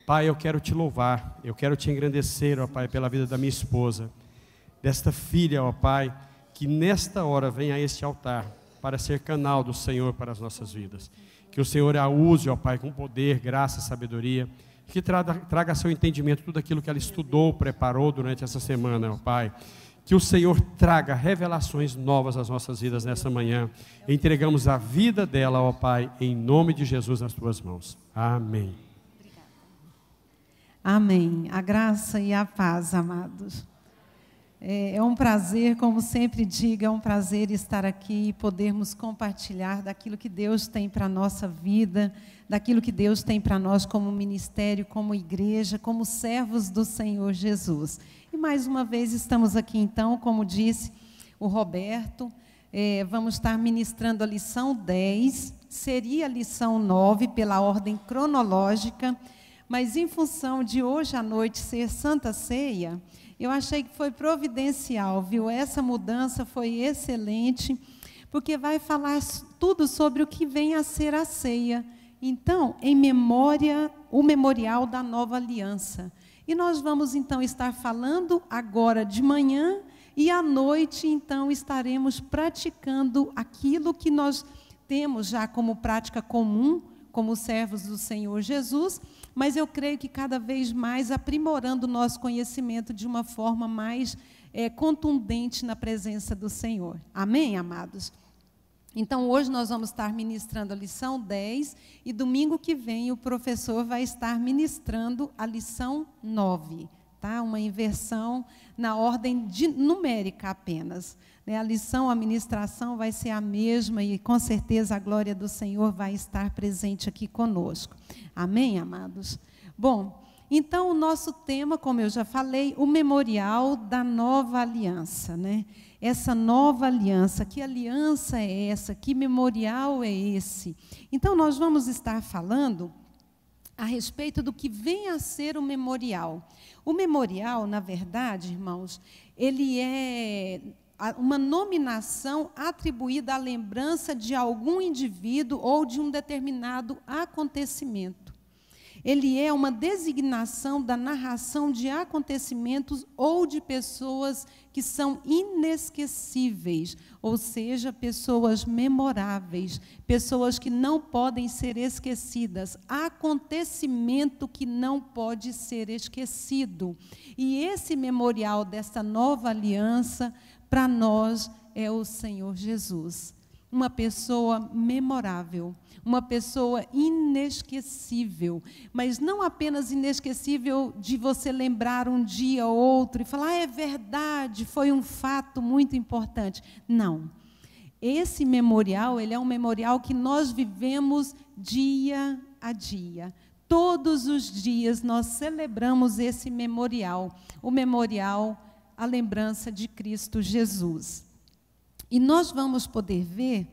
Pai, eu quero te louvar, eu quero te engrandecer, ó Pai, pela vida da minha esposa, desta filha, ó Pai, que nesta hora vem a este altar para ser canal do Senhor para as nossas vidas. Que o Senhor a use, ó Pai, com poder, graça, sabedoria, que traga a seu entendimento tudo aquilo que ela estudou, preparou durante essa semana, ó Pai. Que o Senhor traga revelações novas às nossas vidas nessa manhã. Entregamos a vida dela, ó Pai, em nome de Jesus nas tuas mãos. Amém. Amém. A graça e a paz, amados. É um prazer, como sempre digo, é um prazer estar aqui e podermos compartilhar daquilo que Deus tem para a nossa vida, daquilo que Deus tem para nós como ministério, como igreja, como servos do Senhor Jesus. E mais uma vez estamos aqui então, como disse o Roberto, vamos estar ministrando a lição 10, seria a lição 9 pela ordem cronológica, mas em função de hoje à noite ser Santa Ceia, eu achei que foi providencial, viu? Essa mudança foi excelente, porque vai falar tudo sobre o que vem a ser a ceia. Então, em memória, o memorial da nova aliança. E nós vamos, então, estar falando agora de manhã e à noite, então, estaremos praticando aquilo que nós temos já como prática comum, como servos do Senhor Jesus, mas eu creio que cada vez mais aprimorando o nosso conhecimento de uma forma mais contundente na presença do Senhor. Amém, amados? Então, hoje nós vamos estar ministrando a lição 10 e domingo que vem o professor vai estar ministrando a lição 9, tá? Uma inversão na ordem numérica apenas. A lição, a ministração vai ser a mesma e com certeza a glória do Senhor vai estar presente aqui conosco. Amém, amados? Bom, então o nosso tema, como eu já falei, o memorial da nova aliança, né? Essa nova aliança, que aliança é essa? Que memorial é esse? Então nós vamos estar falando a respeito do que vem a ser o memorial. O memorial, na verdade, irmãos, ele é uma nominação atribuída à lembrança de algum indivíduo ou de um determinado acontecimento. Ele é uma designação da narração de acontecimentos ou de pessoas que são inesquecíveis, ou seja, pessoas memoráveis, pessoas que não podem ser esquecidas, acontecimento que não pode ser esquecido. E esse memorial dessa nova aliança, para nós, é o Senhor Jesus. Uma pessoa memorável, uma pessoa inesquecível, mas não apenas inesquecível de você lembrar um dia ou outro e falar, é verdade, foi um fato muito importante. Não. Esse memorial, ele é um memorial que nós vivemos dia a dia. Todos os dias nós celebramos esse memorial, o memorial, a lembrança de Cristo Jesus. E nós vamos poder ver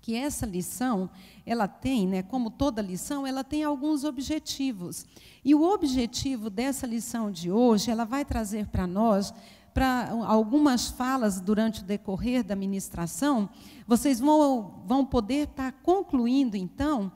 que essa lição, ela tem, né, como toda lição, ela tem alguns objetivos. E o objetivo dessa lição de hoje, ela vai trazer para nós, para algumas falas durante o decorrer da ministração, vocês vão poder estar concluindo, então,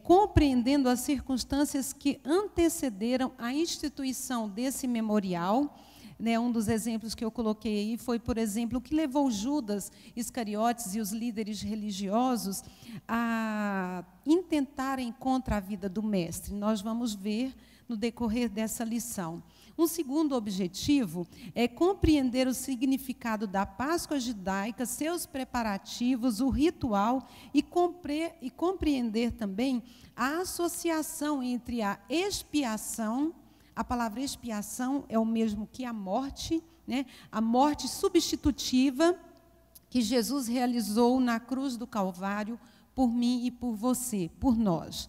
compreendendo as circunstâncias que antecederam a instituição desse memorial. Um dos exemplos que eu coloquei aí foi, por exemplo, o que levou Judas Iscariotes e os líderes religiosos a intentarem contra a vida do Mestre. Nós vamos ver no decorrer dessa lição. Um segundo objetivo é compreender o significado da Páscoa judaica, seus preparativos, o ritual e compreender também a associação entre a expiação. A palavra expiação é o mesmo que a morte, né? A morte substitutiva que Jesus realizou na cruz do Calvário por mim e por você, por nós.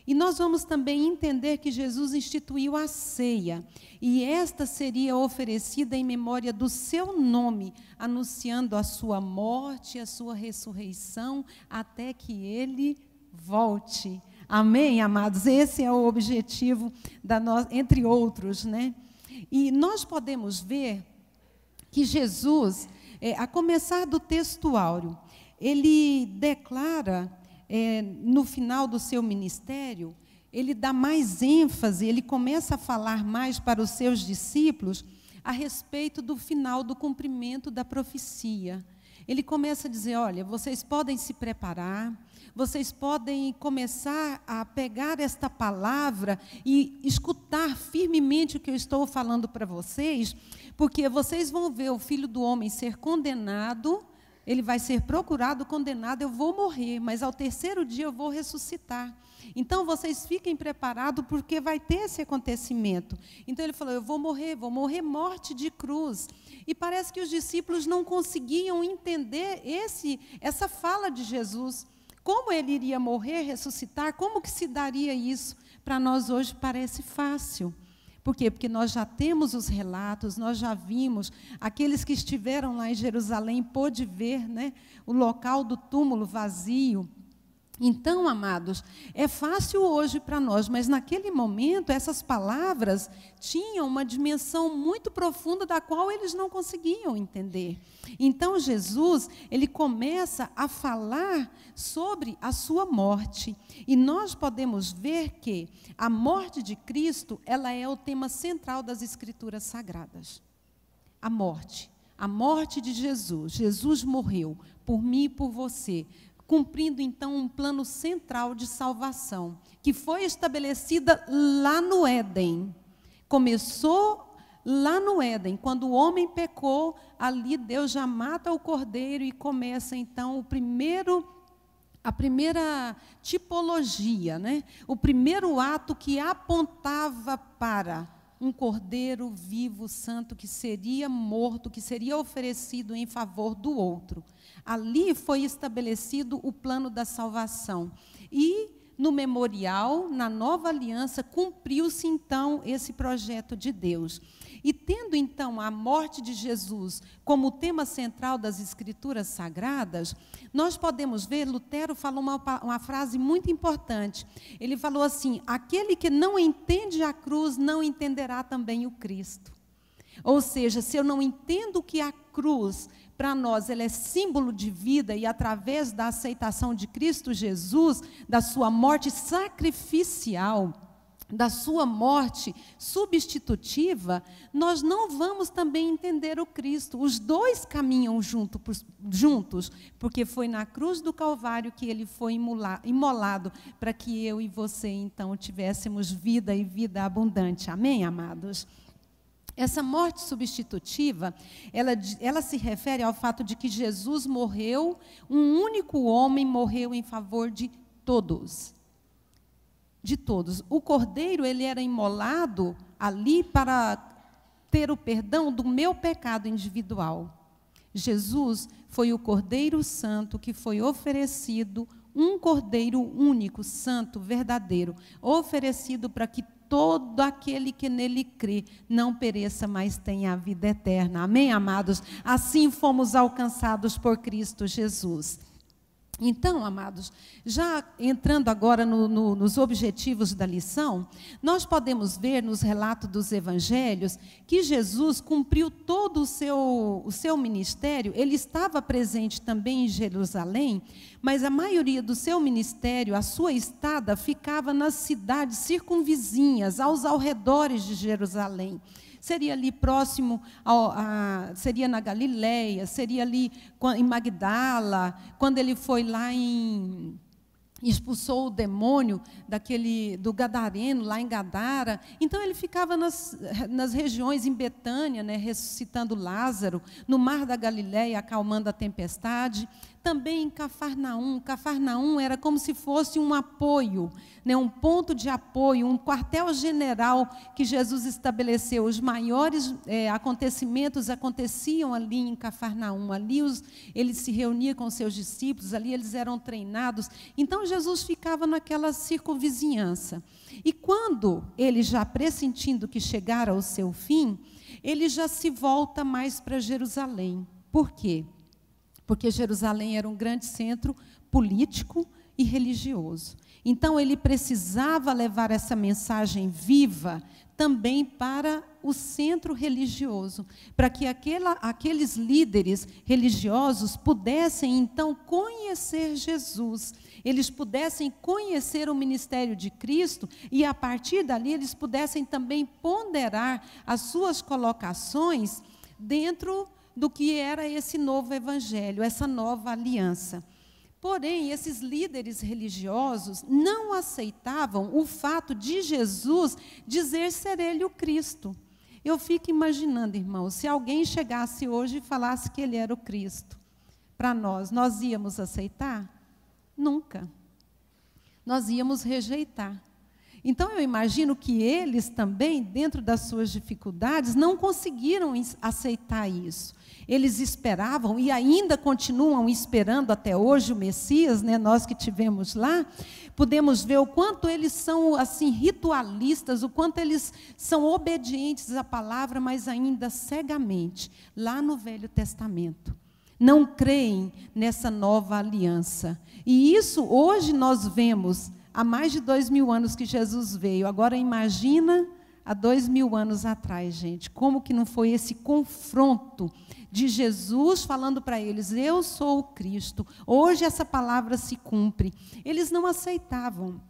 E nós vamos também entender que Jesus instituiu a ceia, e esta seria oferecida em memória do seu nome, anunciando a sua morte, a sua ressurreição, até que ele volte. Amém, amados? Esse é o objetivo entre outros, né? E nós podemos ver que Jesus, a começar do texto áureo, ele declara, no final do seu ministério, ele dá mais ênfase, ele começa a falar mais para os seus discípulos a respeito do final do cumprimento da profecia. Ele começa a dizer, olha, vocês podem se preparar, vocês podem começar a pegar esta palavra e escutar firmemente o que eu estou falando para vocês, porque vocês vão ver o Filho do Homem ser condenado, ele vai ser procurado, condenado, eu vou morrer, mas ao terceiro dia eu vou ressuscitar. Então, vocês fiquem preparados, porque vai ter esse acontecimento. Então, ele falou, eu vou morrer morte de cruz. E parece que os discípulos não conseguiam entender essa fala de Jesus. Como ele iria morrer, ressuscitar, como que se daria isso? Para nós hoje parece fácil. Por quê? Porque nós já temos os relatos, nós já vimos, aqueles que estiveram lá em Jerusalém pôde ver, né, o local do túmulo vazio. Então, amados, é fácil hoje para nós, mas naquele momento essas palavras tinham uma dimensão muito profunda da qual eles não conseguiam entender. Então, Jesus, ele começa a falar sobre a sua morte. E nós podemos ver que a morte de Cristo, ela é o tema central das Escrituras Sagradas. A morte de Jesus. Jesus morreu por mim e por você, cumprindo, então, um plano central de salvação, que foi estabelecida lá no Éden. Começou lá no Éden, quando o homem pecou, ali Deus já mata o cordeiro e começa, então, a primeira tipologia, né? O primeiro ato que apontava para um cordeiro vivo, santo, que seria morto, que seria oferecido em favor do outro. Ali foi estabelecido o plano da salvação. E no memorial, na nova aliança, cumpriu-se então esse projeto de Deus. E tendo então a morte de Jesus como tema central das Escrituras Sagradas, nós podemos ver, Lutero falou uma frase muito importante. Ele falou assim, aquele que não entende a cruz, não entenderá também o Cristo. Ou seja, se eu não entendo que a cruz, para nós, ela é símbolo de vida, e através da aceitação de Cristo Jesus, da sua morte sacrificial, da sua morte substitutiva, nós não vamos também entender o Cristo. Os dois caminham juntos, porque foi na cruz do Calvário que ele foi imolado, para que eu e você, então, tivéssemos vida e vida abundante. Amém, amados? Essa morte substitutiva, ela se refere ao fato de que Jesus morreu, um único homem morreu em favor de todos. De todos. O cordeiro, ele era imolado ali para ter o perdão do meu pecado individual. Jesus foi o Cordeiro Santo que foi oferecido, um cordeiro único, santo, verdadeiro, oferecido para que todo aquele que nele crê não pereça, mas tenha a vida eterna. Amém, amados? Assim fomos alcançados por Cristo Jesus. Então, amados, já entrando agora nos objetivos da lição, nós podemos ver nos relatos dos evangelhos que Jesus cumpriu todo o seu ministério. Ele estava presente também em Jerusalém, mas a maioria do seu ministério, a sua estada, ficava nas cidades circunvizinhas, aos arredores de Jerusalém. Seria ali próximo, seria na Galileia, seria ali em Magdala, quando ele foi lá expulsou o demônio do Gadareno, lá em Gadara. Então, ele ficava nas regiões, em Betânia, né, ressuscitando Lázaro, no mar da Galileia, acalmando a tempestade. Também em Cafarnaum. Cafarnaum era como se fosse um apoio, né, um ponto de apoio, um quartel-general que Jesus estabeleceu. Os maiores acontecimentos aconteciam ali em Cafarnaum. Ali ele se reunia com seus discípulos, ali eles eram treinados. Então, Jesus ficava naquela circunvizinhança. E quando ele, já pressentindo que chegara ao seu fim, ele já se volta mais para Jerusalém. Por quê? Porque Jerusalém era um grande centro político e religioso. Então, ele precisava levar essa mensagem viva também para o centro religioso, para que aqueles líderes religiosos pudessem, então, conhecer Jesus. eles pudessem conhecer o ministério de Cristo e, a partir dali, eles pudessem também ponderar as suas colocações dentro do que era esse novo evangelho, essa nova aliança. Porém, esses líderes religiosos não aceitavam o fato de Jesus dizer ser ele o Cristo. Eu fico imaginando, irmãos, se alguém chegasse hoje e falasse que ele era o Cristo, para nós íamos aceitar? Nunca. Nós íamos rejeitar. Então, eu imagino que eles também, dentro das suas dificuldades, não conseguiram aceitar isso. Eles esperavam e ainda continuam esperando até hoje o Messias, né? Nós que tivemos lá, podemos ver o quanto eles são assim ritualistas, o quanto eles são obedientes à palavra, mas ainda cegamente, lá no Velho Testamento. Não creem nessa nova aliança. E isso hoje nós vemos, há mais de 2000 anos que Jesus veio. Agora imagina há 2000 anos atrás, gente, como que não foi esse confronto de Jesus falando para eles, eu sou o Cristo, hoje essa palavra se cumpre. Eles não aceitavam.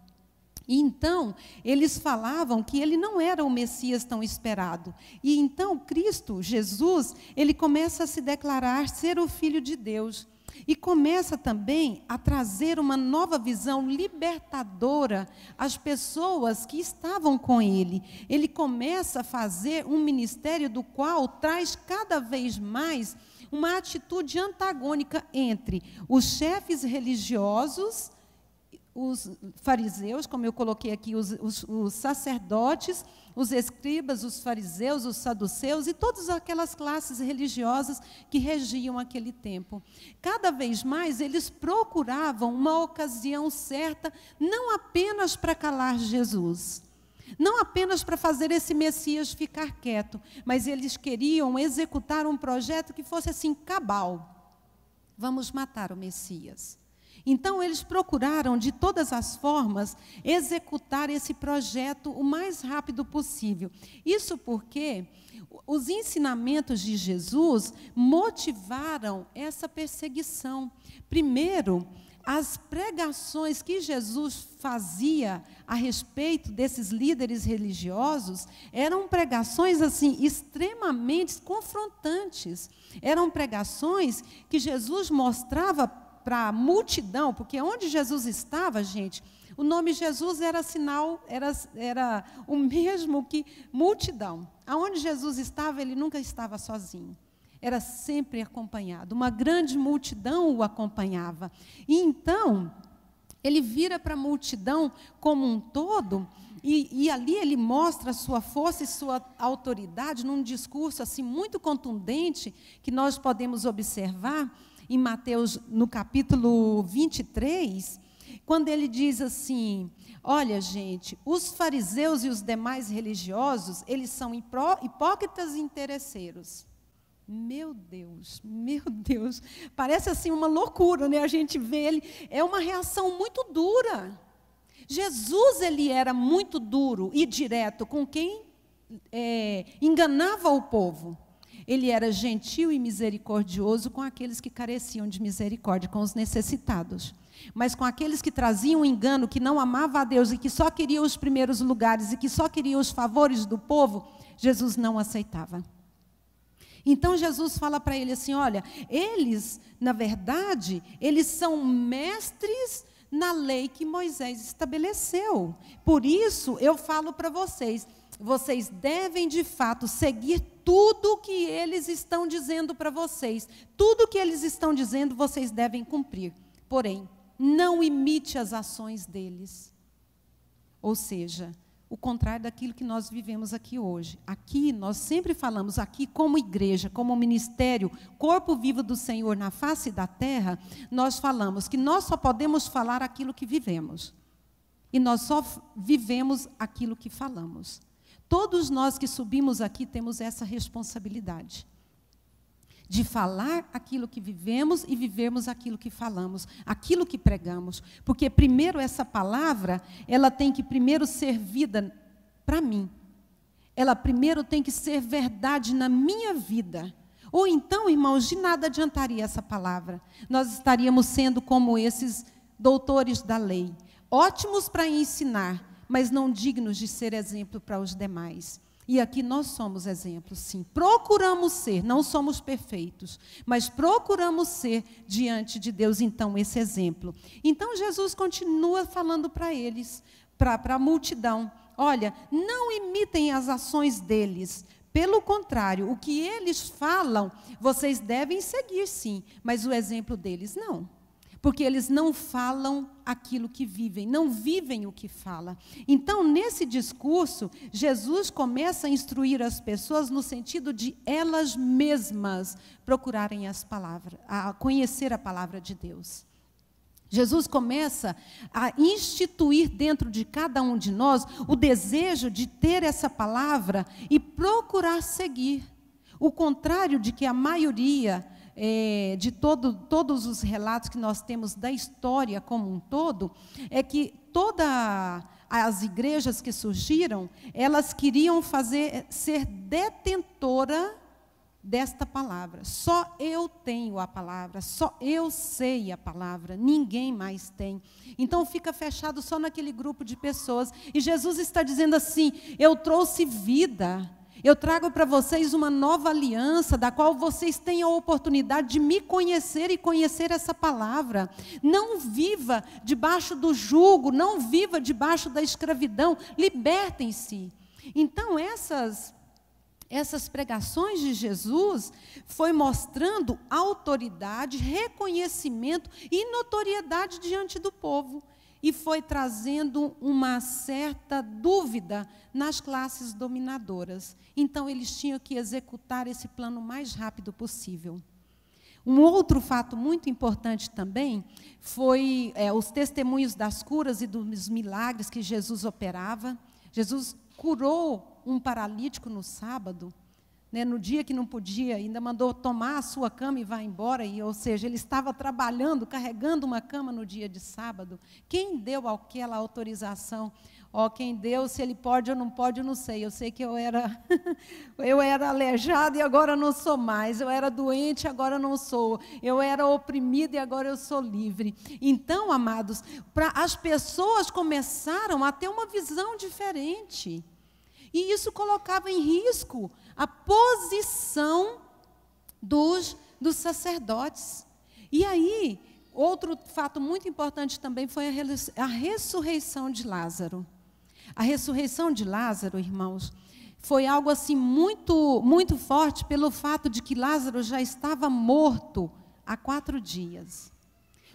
E então, eles falavam que ele não era o Messias tão esperado. E então, Cristo, Jesus, ele começa a se declarar ser o Filho de Deus. E começa também a trazer uma nova visão libertadora às pessoas que estavam com ele. Ele começa a fazer um ministério do qual traz cada vez mais uma atitude antagônica entre os chefes religiosos, os fariseus, como eu coloquei aqui, os sacerdotes, os escribas, os fariseus, os saduceus e todas aquelas classes religiosas que regiam aquele tempo. Cada vez mais eles procuravam uma ocasião certa, não apenas para calar Jesus, não apenas para fazer esse Messias ficar quieto, mas eles queriam executar um projeto que fosse assim, cabal. Vamos matar o Messias. Então, eles procuraram, de todas as formas, executar esse projeto o mais rápido possível. Isso porque os ensinamentos de Jesus motivaram essa perseguição. Primeiro, as pregações que Jesus fazia a respeito desses líderes religiosos eram pregações assim extremamente confrontantes. Eram pregações que Jesus mostrava para a multidão, porque onde Jesus estava, gente, o nome Jesus era sinal, era o mesmo que multidão. Aonde Jesus estava, ele nunca estava sozinho. Era sempre acompanhado. Uma grande multidão o acompanhava. E então, ele vira para a multidão como um todo, e ali ele mostra a sua força e sua autoridade num discurso assim muito contundente que nós podemos observar em Mateus, no capítulo 23, quando ele diz assim, olha, gente, os fariseus e os demais religiosos, eles são hipócritas e interesseiros. Meu Deus, parece assim uma loucura, né? A gente vê ele, é uma reação muito dura. Jesus, ele era muito duro e direto com quem enganava o povo. Ele era gentil e misericordioso com aqueles que careciam de misericórdia, com os necessitados. Mas com aqueles que traziam um engano, que não amavam a Deus e que só queriam os primeiros lugares e que só queriam os favores do povo, Jesus não aceitava. Então Jesus fala para ele assim, olha, eles, na verdade, eles são mestres na lei que Moisés estabeleceu. Por isso, eu falo para vocês, vocês devem, de fato, seguir tudo o que eles estão dizendo para vocês. Tudo o que eles estão dizendo, vocês devem cumprir. Porém, não imite as ações deles. Ou seja, o contrário daquilo que nós vivemos aqui hoje. Aqui, nós sempre falamos, aqui como igreja, como ministério, corpo vivo do Senhor na face da terra, nós falamos que nós só podemos falar aquilo que vivemos. E nós só vivemos aquilo que falamos. Todos nós que subimos aqui temos essa responsabilidade de falar aquilo que vivemos e vivermos aquilo que falamos, aquilo que pregamos. Porque primeiro essa palavra, ela tem que primeiro ser vida para mim. Ela primeiro tem que ser verdade na minha vida. Ou então, irmãos, de nada adiantaria essa palavra. Nós estaríamos sendo como esses doutores da lei, ótimos para ensinar, mas não dignos de ser exemplo para os demais. E aqui nós somos exemplos, sim. Procuramos ser, não somos perfeitos, mas procuramos ser diante de Deus, então, esse exemplo. Então, Jesus continua falando para eles, para a multidão: olha, não imitem as ações deles. Pelo contrário, o que eles falam, vocês devem seguir, sim, mas o exemplo deles não. Porque eles não falam aquilo que vivem, não vivem o que fala. Então, nesse discurso, Jesus começa a instruir as pessoas no sentido de elas mesmas procurarem as palavras, a conhecer a palavra de Deus. Jesus começa a instituir dentro de cada um de nós o desejo de ter essa palavra e procurar seguir. O contrário de que a maioria de todos os relatos que nós temos da história como um todo, é que todas as igrejas que surgiram, elas queriam ser detentora desta palavra. Só eu tenho a palavra, só eu sei a palavra, ninguém mais tem. Então fica fechado só naquele grupo de pessoas. E Jesus está dizendo assim: eu trouxe vida. Eu trago para vocês uma nova aliança, da qual vocês têm a oportunidade de me conhecer e conhecer essa palavra. Não viva debaixo do jugo, não viva debaixo da escravidão, libertem-se. Então, essas pregações de Jesus foi mostrando autoridade, reconhecimento e notoriedade diante do povo. E foi trazendo uma certa dúvida nas classes dominadoras. Então, eles tinham que executar esse plano o mais rápido possível. Um outro fato muito importante também foi os testemunhos das curas e dos milagres que Jesus operava. Jesus curou um paralítico no sábado, né, no dia que não podia, ainda mandou tomar a sua cama e vai embora, ou seja, ele estava trabalhando, carregando uma cama no dia de sábado. Quem deu aquela autorização? Quem deu, se ele pode ou não pode, eu não sei. Eu sei que eu era aleijado e agora não sou mais. Eu era doente e agora não sou. Eu era oprimida e agora eu sou livre. Então, amados, as pessoas começaram a ter uma visão diferente. E isso colocava em risco a posição dos sacerdotes. E aí, outro fato muito importante também foi a ressurreição de Lázaro. A ressurreição de Lázaro, irmãos, foi algo assim muito, muito forte pelo fato de que Lázaro já estava morto há 4 dias.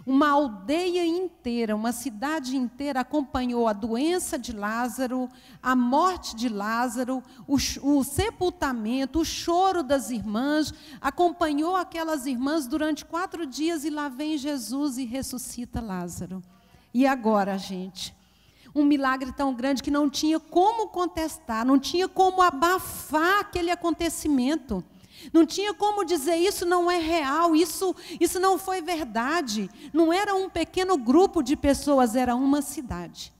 Uma aldeia inteira, uma cidade inteira acompanhou a doença de Lázaro, a morte de Lázaro, o sepultamento, o choro das irmãs, acompanhou aquelas irmãs durante 4 dias e lá vem Jesus e ressuscita Lázaro. E agora, gente? Um milagre tão grande que não tinha como contestar, não tinha como abafar aquele acontecimento. Não tinha como dizer, isso não é real, isso não foi verdade. Não era um pequeno grupo de pessoas, era uma cidade.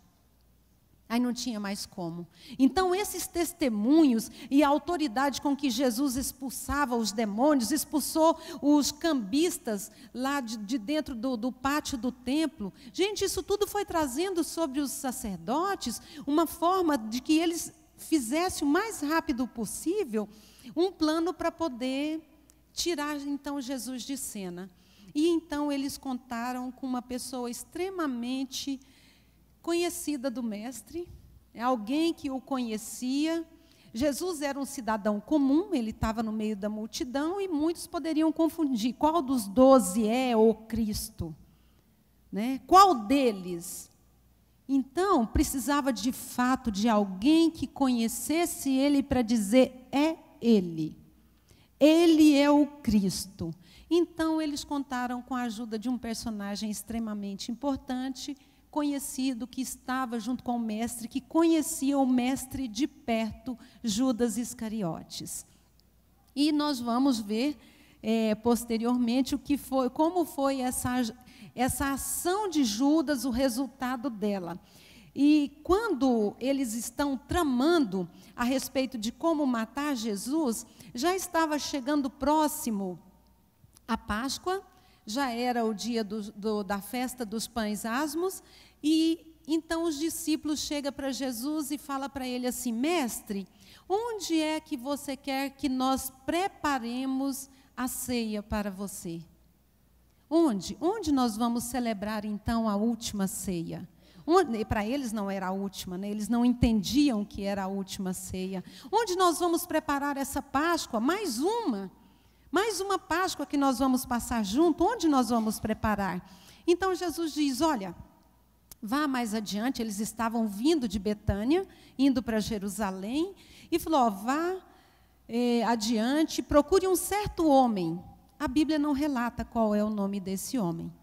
Aí não tinha mais como. Então, esses testemunhos e a autoridade com que Jesus expulsava os demônios, expulsou os cambistas lá de dentro do pátio do templo. Gente, isso tudo foi trazendo sobre os sacerdotes uma forma de que eles fizessem o mais rápido possível um plano para poder tirar, então, Jesus de cena. E, então, eles contaram com uma pessoa extremamente conhecida do mestre, alguém que o conhecia. Jesus era um cidadão comum, ele estava no meio da multidão, e muitos poderiam confundir, qual dos 12 é o Cristo? Né? Qual deles? Então, precisava de fato de alguém que conhecesse ele para dizer, é ele. Ele é o Cristo. Então, eles contaram com a ajuda de um personagem extremamente importante, conhecido, que estava junto com o mestre, que conhecia o mestre de perto, Judas Iscariotes. E nós vamos ver posteriormente como foi essa ação de Judas, o resultado dela. E quando eles estão tramando a respeito de como matar Jesus, já estava chegando próximo a Páscoa, já era o dia da festa dos pães asmos, e então os discípulos chegam para Jesus e falam para ele assim: mestre, onde é que você quer que nós preparemos a ceia para você? Onde? Onde nós vamos celebrar então a última ceia? Para eles não era a última, né? Eles não entendiam que era a última ceia. Onde nós vamos preparar essa Páscoa? Mais uma Páscoa que nós vamos passar junto. Onde nós vamos preparar? Então Jesus diz: olha, vá mais adiante. Eles estavam vindo de Betânia, indo para Jerusalém, e falou: ó, vá adiante, procure um certo homem. A Bíblia não relata qual é o nome desse homem.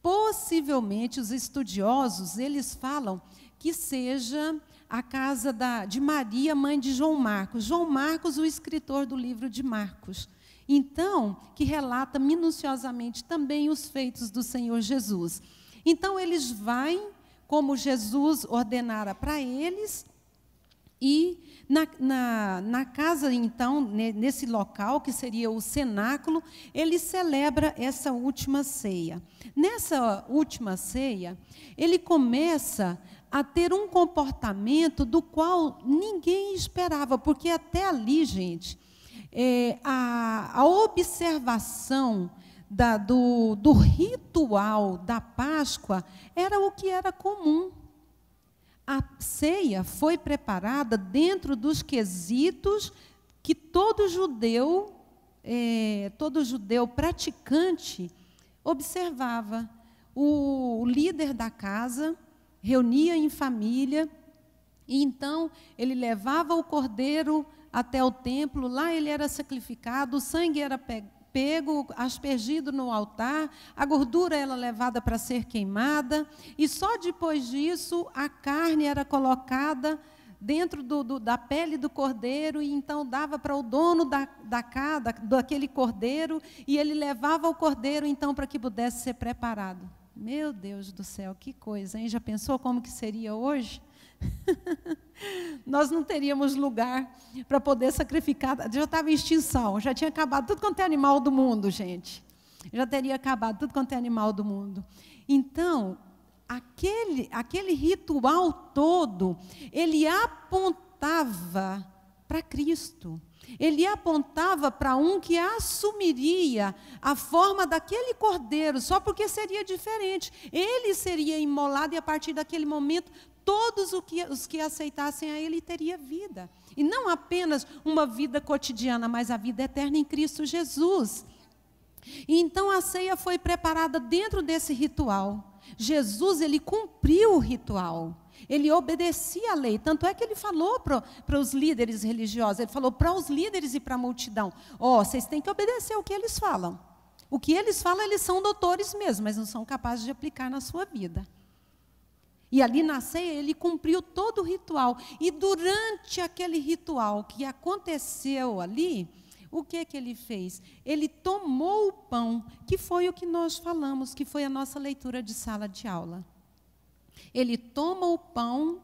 Possivelmente, os estudiosos, eles falam que seja a casa de Maria, mãe de João Marcos. João Marcos, o escritor do livro de Marcos. Então, que relata minuciosamente também os feitos do Senhor Jesus. Então, eles vão, como Jesus ordenara para eles, e na casa, então, nesse local, que seria o cenáculo, ele celebra essa última ceia. Nessa última ceia, ele começa a ter um comportamento do qual ninguém esperava, porque até ali, gente, a observação do ritual da Páscoa era o que era comum. A ceia foi preparada dentro dos quesitos que todo judeu praticante observava. O líder da casa reunia em família, e então ele levava o cordeiro até o templo. Lá ele era sacrificado, o sangue era pego, aspergido no altar, a gordura era levada para ser queimada, e só depois disso a carne era colocada dentro da pele do cordeiro, e então dava para o dono daquele cordeiro, e ele levava o cordeiro então para que pudesse ser preparado. Meu Deus do céu, que coisa, hein? Já pensou como que seria hoje? Nós não teríamos lugar para poder sacrificar. Já estava em extinção, já tinha acabado tudo quanto é animal do mundo, gente. Já teria acabado tudo quanto é animal do mundo. Então, aquele ritual todo, ele apontava para Cristo. Ele apontava para um que assumiria a forma daquele cordeiro, só porque seria diferente. Ele seria imolado, e a partir daquele momento todos os que aceitassem a ele teria vida. E não apenas uma vida cotidiana, mas a vida eterna em Cristo Jesus. E então a ceia foi preparada dentro desse ritual. Jesus, ele cumpriu o ritual. Ele obedecia a lei. Tanto é que ele falou para os líderes religiosos, ele falou para os líderes e para a multidão: vocês têm que obedecer o que eles falam. O que eles falam, eles são doutores mesmo, mas não são capazes de aplicar na sua vida. E ali na ceia ele cumpriu todo o ritual. E durante aquele ritual que aconteceu ali, o que ele fez? Ele tomou o pão, que foi o que nós falamos, que foi a nossa leitura de sala de aula. Ele toma o pão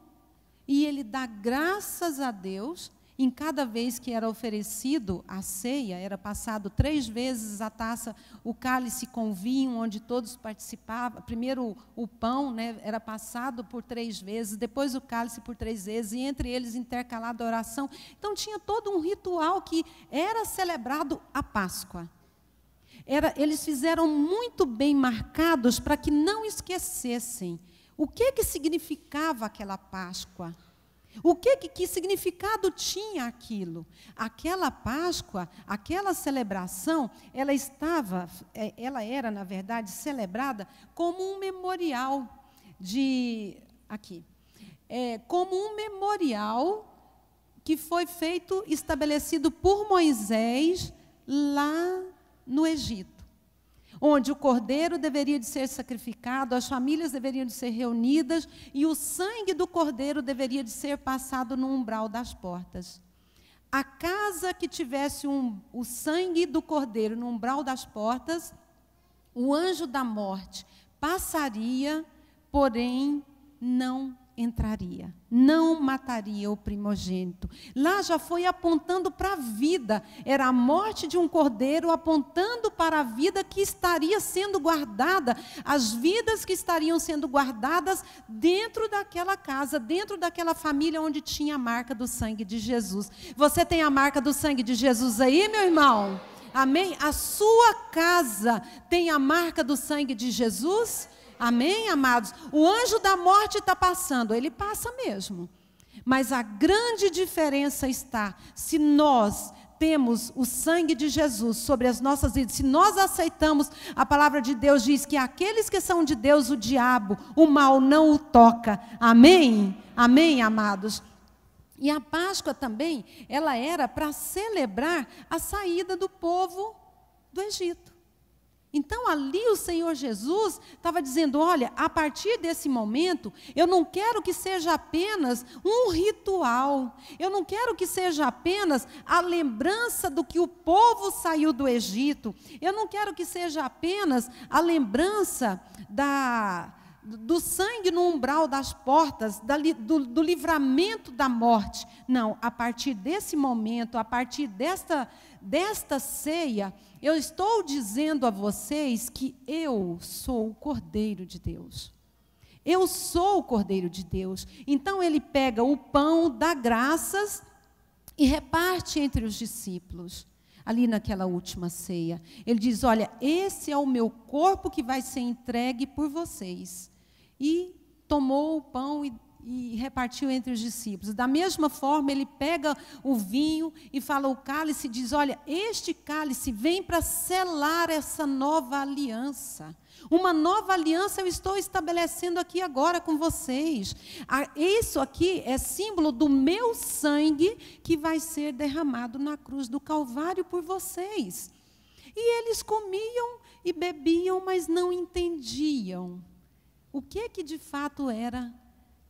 e ele dá graças a Deus. Em cada vez que era oferecido a ceia, era passado 3 vezes a taça, o cálice com vinho, onde todos participavam. Primeiro o pão, né, era passado por 3 vezes, depois o cálice por 3 vezes, e entre eles intercalada a oração. Então tinha todo um ritual que era celebrado a Páscoa. Eles fizeram muito bem marcados para que não esquecessem o que significava aquela Páscoa. Que significado tinha aquilo? Aquela Páscoa, aquela celebração, ela era, na verdade, celebrada como um memorial como um memorial que foi estabelecido por Moisés lá no Egito, onde o cordeiro deveria de ser sacrificado, as famílias deveriam de ser reunidas, e o sangue do cordeiro deveria de ser passado no umbral das portas. A casa que tivesse o sangue do cordeiro no umbral das portas, o anjo da morte passaria, porém não entraria, não mataria o primogênito. Lá já foi apontando para a vida, era a morte de um cordeiro apontando para a vida que estaria sendo guardada, as vidas que estariam sendo guardadas dentro daquela casa, dentro daquela família onde tinha a marca do sangue de Jesus. Você tem a marca do sangue de Jesus aí, meu irmão? Amém? A sua casa tem a marca do sangue de Jesus? Amém, amados? O anjo da morte está passando, ele passa mesmo. Mas a grande diferença está, se nós temos o sangue de Jesus sobre as nossas vidas, se nós aceitamos, a palavra de Deus diz que aqueles que são de Deus, o diabo, o mal não o toca. Amém? Amém, amados? E a Páscoa também, ela era para celebrar a saída do povo do Egito. Então, ali o Senhor Jesus estava dizendo, olha, a partir desse momento, eu não quero que seja apenas um ritual, eu não quero que seja apenas a lembrança do que o povo saiu do Egito, eu não quero que seja apenas a lembrança do sangue no umbral das portas, do livramento da morte. Não, a partir desse momento, a partir desta ceia, eu estou dizendo a vocês que eu sou o Cordeiro de Deus. Eu sou o Cordeiro de Deus. Então ele pega o pão, dá graças e reparte entre os discípulos. Ali naquela última ceia, ele diz, olha, esse é o meu corpo que vai ser entregue por vocês. E tomou o pão e repartiu entre os discípulos. Da mesma forma, ele pega o vinho e fala o cálice e diz, olha, este cálice vem para selar essa nova aliança. Uma nova aliança eu estou estabelecendo aqui agora com vocês. Isso aqui é símbolo do meu sangue que vai ser derramado na cruz do Calvário por vocês. E eles comiam e bebiam, mas não entendiam o que de fato era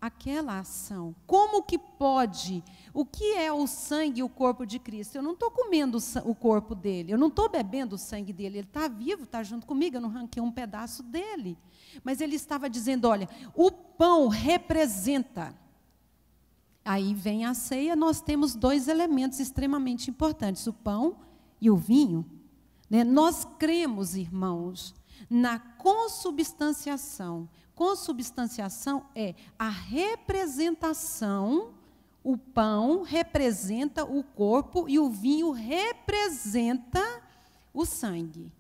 aquela ação. Como que pode? O que é o sangue e o corpo de Cristo? Eu não estou comendo o corpo dele, eu não estou bebendo o sangue dele, ele está vivo, está junto comigo, eu não ranquei um pedaço dele. Mas ele estava dizendo, olha, o pão representa. Aí vem a ceia, nós temos dois elementos extremamente importantes, o pão e o vinho. Né? Nós cremos, irmãos, na consubstanciação. Consubstanciação é a representação, o pão representa o corpo e o vinho representa o sangue.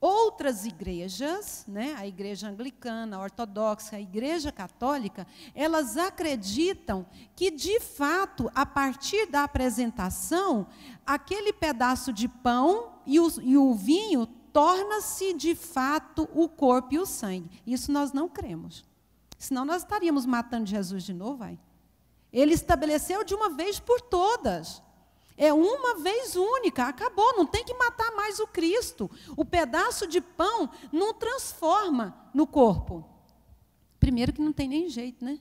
Outras igrejas, né, a igreja anglicana, a ortodoxa, a igreja católica, elas acreditam que, de fato, a partir da apresentação, aquele pedaço de pão e o vinho torna-se, de fato, o corpo e o sangue. Isso nós não cremos. Senão nós estaríamos matando Jesus de novo, vai. Ele estabeleceu de uma vez por todas. É uma vez única, acabou, não tem que matar mais o Cristo. O pedaço de pão não transforma no corpo. Primeiro que não tem nem jeito, né?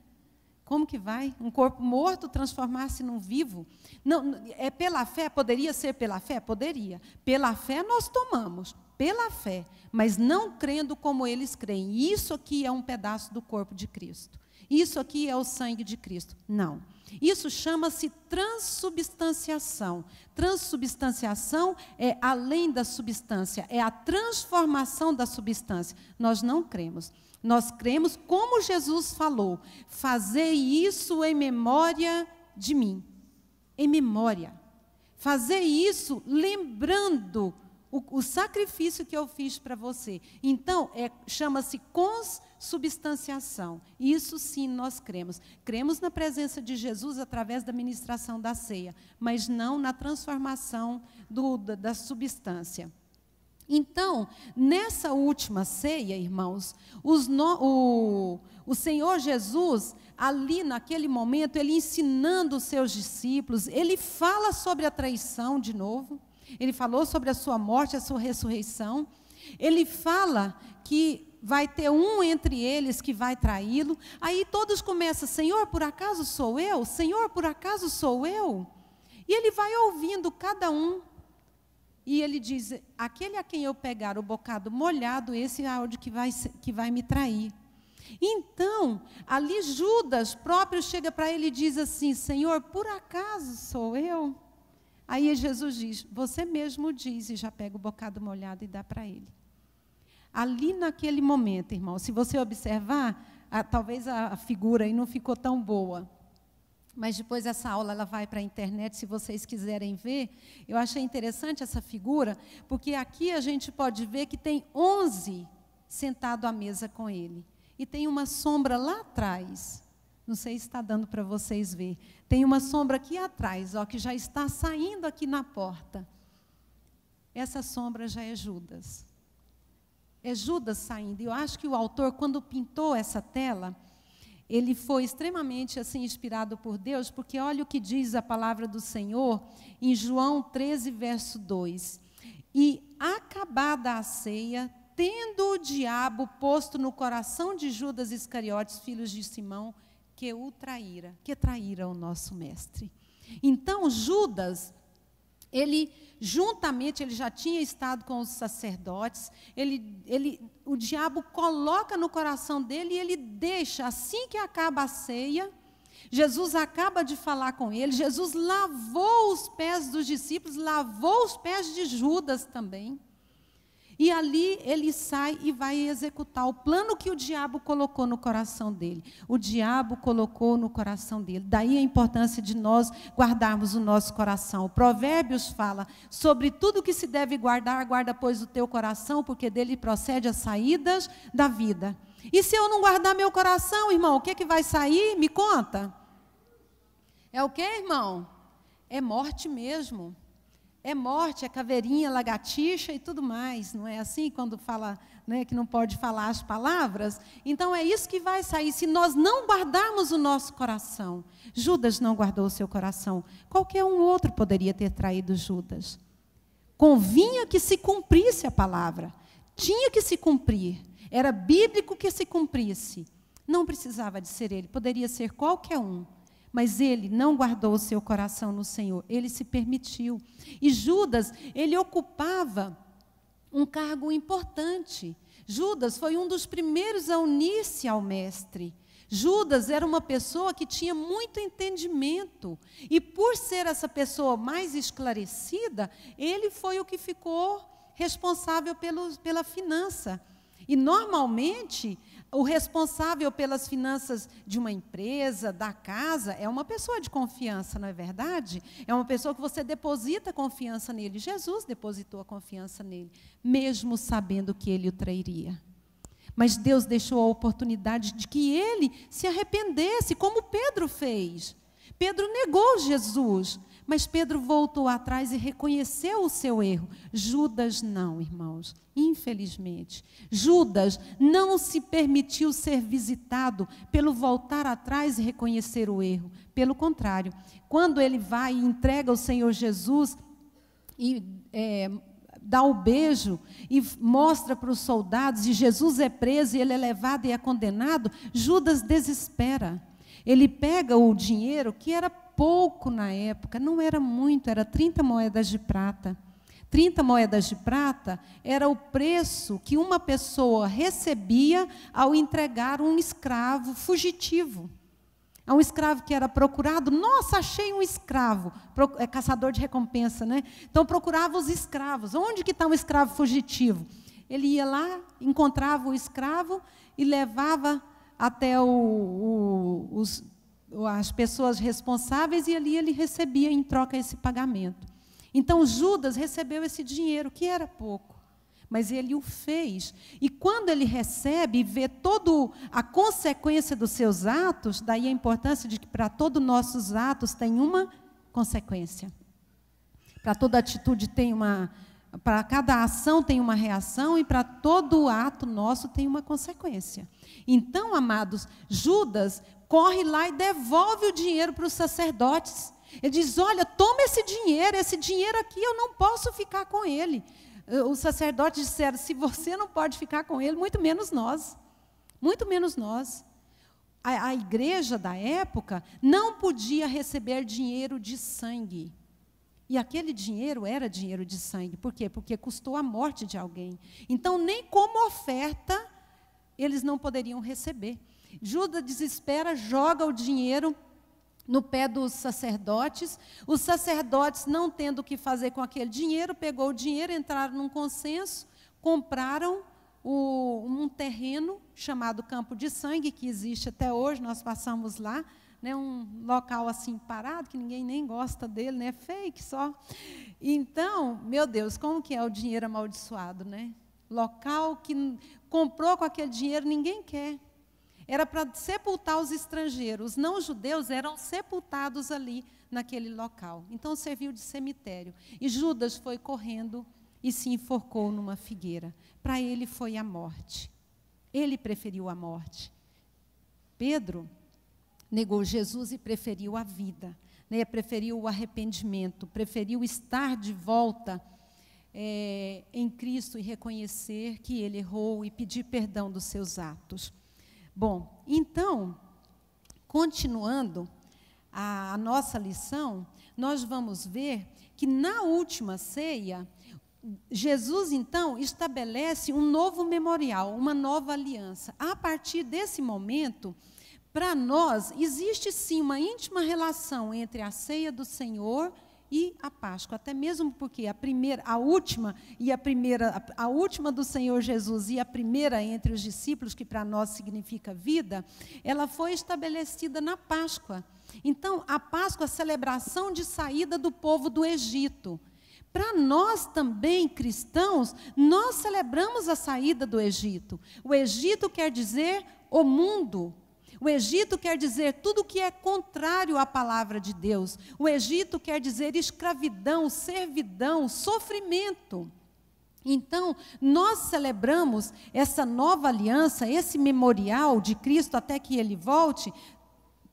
Como que vai um corpo morto transformar-se num vivo? Não, é pela fé? Poderia ser pela fé? Poderia. Pela fé nós tomamos, pela fé, mas não crendo como eles creem. Isso aqui é um pedaço do corpo de Cristo. Isso aqui é o sangue de Cristo. Não. Isso chama-se transubstanciação. Transubstanciação é além da substância, é a transformação da substância. Nós não cremos. Nós cremos, como Jesus falou, fazei isso em memória de mim. Em memória. Fazei isso lembrando o sacrifício que eu fiz para você. Então, chama-se consubstanciação. Isso sim nós cremos. Cremos na presença de Jesus através da ministração da ceia, mas não na transformação da substância. Então, nessa última ceia, irmãos, o Senhor Jesus, ali naquele momento, ele ensinando os seus discípulos, ele fala sobre a traição de novo, ele falou sobre a sua morte, a sua ressurreição, ele fala que vai ter um entre eles que vai traí-lo, aí todos começam, Senhor, por acaso sou eu? Senhor, por acaso sou eu? E ele vai ouvindo cada um, e ele diz, aquele a quem eu pegar o bocado molhado, esse é o que vai me trair. Então, ali Judas próprio chega para ele e diz assim: Senhor, por acaso sou eu? Aí Jesus diz: você mesmo diz, e já pega o bocado molhado e dá para ele. Ali naquele momento, irmão, se você observar, talvez a figura aí não ficou tão boa, mas depois essa aula ela vai para a internet, se vocês quiserem ver. Eu achei interessante essa figura, porque aqui a gente pode ver que tem 11 sentados à mesa com ele. E tem uma sombra lá atrás, não sei se está dando para vocês ver, tem uma sombra aqui atrás, ó, que já está saindo aqui na porta. Essa sombra já é Judas. É Judas saindo. E eu acho que o autor, quando pintou essa tela, ele foi extremamente assim, inspirado por Deus, porque olha o que diz a palavra do Senhor em João 13, verso 2. E acabada a ceia, tendo o diabo posto no coração de Judas Iscariotes, filho de Simão, que o traíra, que traíra o nosso mestre. Então, Judas, ele já tinha estado com os sacerdotes, o diabo coloca no coração dele e ele deixa, assim que acaba a ceia, Jesus acaba de falar com ele, Jesus lavou os pés dos discípulos, lavou os pés de Judas também. E ali ele sai e vai executar o plano que o diabo colocou no coração dele. O diabo colocou no coração dele. Daí a importância de nós guardarmos o nosso coração. O Provérbios fala: sobre tudo que se deve guardar, guarda, pois, o teu coração, porque dele procede as saídas da vida. E se eu não guardar meu coração, irmão, o que é que vai sair? Me conta. É o que, irmão? É morte mesmo. É morte, é caveirinha, lagartixa e tudo mais, não é assim? Quando fala, né, que não pode falar as palavras. Então é isso que vai sair, se nós não guardarmos o nosso coração. Judas não guardou o seu coração. Qualquer um outro poderia ter traído Judas. Convinha que se cumprisse a palavra. Tinha que se cumprir. Era bíblico que se cumprisse. Não precisava de ser ele, poderia ser qualquer um. Mas ele não guardou o seu coração no Senhor, ele se permitiu. E Judas, ele ocupava um cargo importante. Judas foi um dos primeiros a unir-se ao mestre. Judas era uma pessoa que tinha muito entendimento. E por ser essa pessoa mais esclarecida, ele foi o que ficou responsável pela finança. E normalmente o responsável pelas finanças de uma empresa, da casa, é uma pessoa de confiança, não é verdade? É uma pessoa que você deposita confiança nele. Jesus depositou a confiança nele, mesmo sabendo que ele o trairia. Mas Deus deixou a oportunidade de que ele se arrependesse, como Pedro fez. Pedro negou Jesus, mas Pedro voltou atrás e reconheceu o seu erro. Judas não, irmãos, infelizmente. Judas não se permitiu ser visitado pelo voltar atrás e reconhecer o erro. Pelo contrário, quando ele vai e entrega o Senhor Jesus e dá o beijo e mostra para os soldados, e Jesus é preso e ele é levado e é condenado, Judas desespera. Ele pega o dinheiro, que era pouco na época, não era muito, era 30 moedas de prata. 30 moedas de prata era o preço que uma pessoa recebia ao entregar um escravo fugitivo. A um escravo que era procurado. Nossa, achei um escravo. É caçador de recompensa, né? Então procurava os escravos. Onde que está um escravo fugitivo? Ele ia lá, encontrava o escravo e levava até as pessoas responsáveis, e ali ele recebia em troca esse pagamento. Então Judas recebeu esse dinheiro, que era pouco, mas ele o fez. E quando ele recebe e vê toda a consequência dos seus atos, daí a importância de que para todos os nossos atos tem uma consequência. Para toda atitude para cada ação tem uma reação, e para todo ato nosso tem uma consequência. Então, amados, Judas corre lá e devolve o dinheiro para os sacerdotes. Ele diz: olha, toma esse dinheiro aqui eu não posso ficar com ele. Os sacerdotes disseram: se você não pode ficar com ele, muito menos nós. Muito menos nós. A igreja da época não podia receber dinheiro de sangue. E aquele dinheiro era dinheiro de sangue. Por quê? Porque custou a morte de alguém. Então, nem como oferta eles não poderiam receber. Judas desespera, joga o dinheiro no pé dos sacerdotes. Os sacerdotes, não tendo o que fazer com aquele dinheiro, pegou o dinheiro, entraram num consenso, compraram um terreno chamado Campo de Sangue, que existe até hoje, nós passamos lá, né, um local assim parado, que ninguém nem gosta dele, né, fake só. Então, meu Deus, como que é o dinheiro amaldiçoado, né? Local que comprou com aquele dinheiro, ninguém quer. Era para sepultar os estrangeiros. Os não-judeus eram sepultados ali naquele local. Então, serviu de cemitério. E Judas foi correndo e se enforcou numa figueira. Para ele foi a morte. Ele preferiu a morte. Pedro negou Jesus e preferiu a vida, né? Preferiu o arrependimento, preferiu estar de volta em Cristo e reconhecer que ele errou e pedir perdão dos seus atos. Bom, então, continuando a nossa lição, nós vamos ver que na última ceia, Jesus, então, estabelece um novo memorial, uma nova aliança. A partir desse momento, para nós, existe sim uma íntima relação entre a ceia do Senhor e a Páscoa, até mesmo porque a última do Senhor Jesus e a primeira entre os discípulos, que para nós significa vida, ela foi estabelecida na Páscoa. Então, a Páscoa é a celebração de saída do povo do Egito. Para nós também, cristãos, nós celebramos a saída do Egito. O Egito quer dizer o mundo. O Egito quer dizer tudo que é contrário à palavra de Deus. O Egito quer dizer escravidão, servidão, sofrimento. Então, nós celebramos essa nova aliança, esse memorial de Cristo até que Ele volte,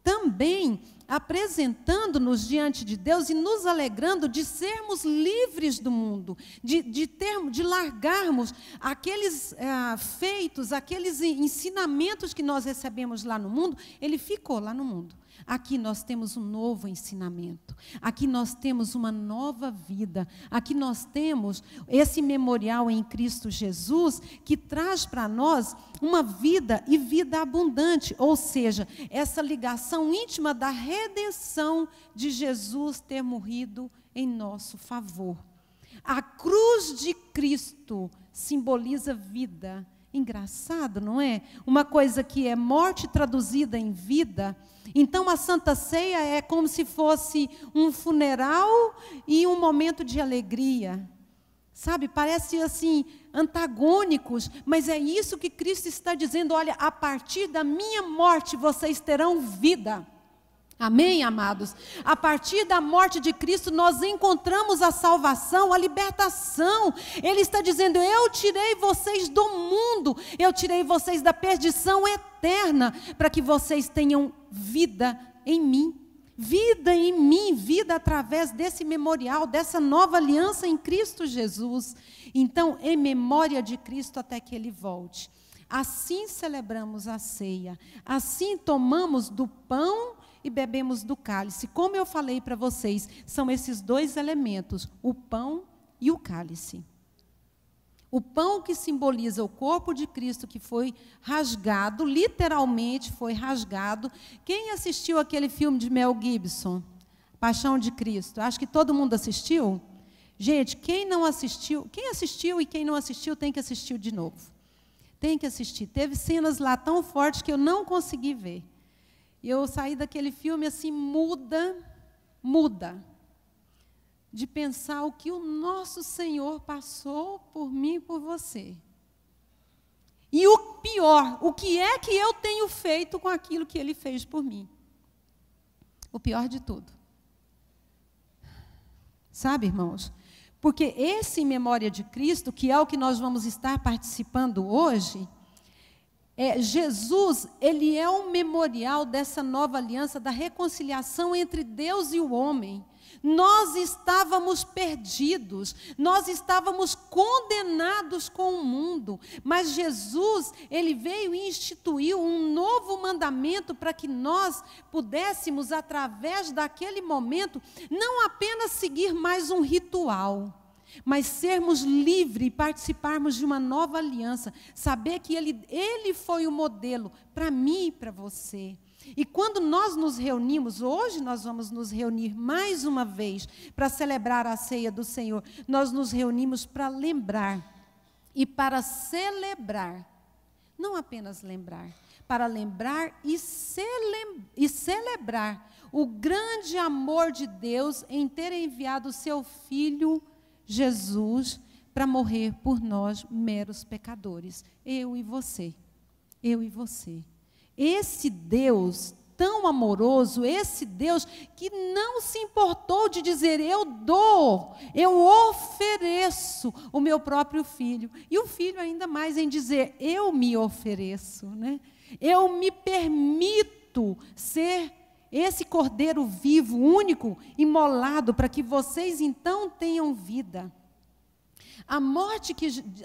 também apresentando-nos diante de Deus e nos alegrando de sermos livres do mundo, de largarmos aqueles feitos, aqueles ensinamentos que nós recebemos lá no mundo. Ele ficou lá no mundo. Aqui nós temos um novo ensinamento, aqui nós temos uma nova vida, aqui nós temos esse memorial em Cristo Jesus, que traz para nós uma vida e vida abundante, ou seja, essa ligação íntima da redenção de Jesus ter morrido em nosso favor. A cruz de Cristo simboliza vida. Engraçado, não é? Uma coisa que é morte traduzida em vida. Então, a Santa Ceia é como se fosse um funeral e um momento de alegria. Sabe, parece assim, antagônicos, mas é isso que Cristo está dizendo. Olha, a partir da minha morte, vocês terão vida. Amém, amados? A partir da morte de Cristo, nós encontramos a salvação, a libertação. Ele está dizendo, eu tirei vocês do mundo, eu tirei vocês da perdição eterna, para que vocês tenham vida em mim. Vida em mim, vida através desse memorial, dessa nova aliança em Cristo Jesus. Então, em memória de Cristo até que Ele volte. Assim celebramos a ceia, assim tomamos do pão e bebemos do cálice. Como eu falei para vocês, são esses dois elementos, o pão e o cálice. O pão que simboliza o corpo de Cristo, que foi rasgado, literalmente foi rasgado. Quem assistiu aquele filme de Mel Gibson, Paixão de Cristo? Acho que todo mundo assistiu. Gente, quem assistiu e quem não assistiu tem que assistir de novo. Tem que assistir. Teve cenas lá tão fortes que eu não consegui ver. E eu saí daquele filme assim, muda, de pensar o que o nosso Senhor passou por mim e por você. E o pior, o que é que eu tenho feito com aquilo que Ele fez por mim? O pior de tudo. Sabe, irmãos? Porque esse memória de Cristo, que é o que nós vamos estar participando hoje, Jesus, ele é um memorial dessa nova aliança, da reconciliação entre Deus e o homem. Nós estávamos perdidos, nós estávamos condenados com o mundo, mas Jesus, ele veio e instituiu um novo mandamento para que nós pudéssemos, através daquele momento, não apenas seguir mais um ritual, mas sermos livres e participarmos de uma nova aliança, saber que Ele foi o modelo para mim e para você. E quando nós nos reunimos, hoje nós vamos nos reunir mais uma vez para celebrar a ceia do Senhor, nós nos reunimos para lembrar e para celebrar, não apenas lembrar, para lembrar e celebrar o grande amor de Deus em ter enviado o seu Filho Jesus para morrer por nós, meros pecadores. Eu e você. Eu e você. Esse Deus tão amoroso, esse Deus que não se importou de dizer, eu dou, eu ofereço o meu próprio Filho. E o Filho ainda mais em dizer, eu me ofereço, né? Eu me permito ser esse Cordeiro vivo, único, imolado, para que vocês então tenham vida.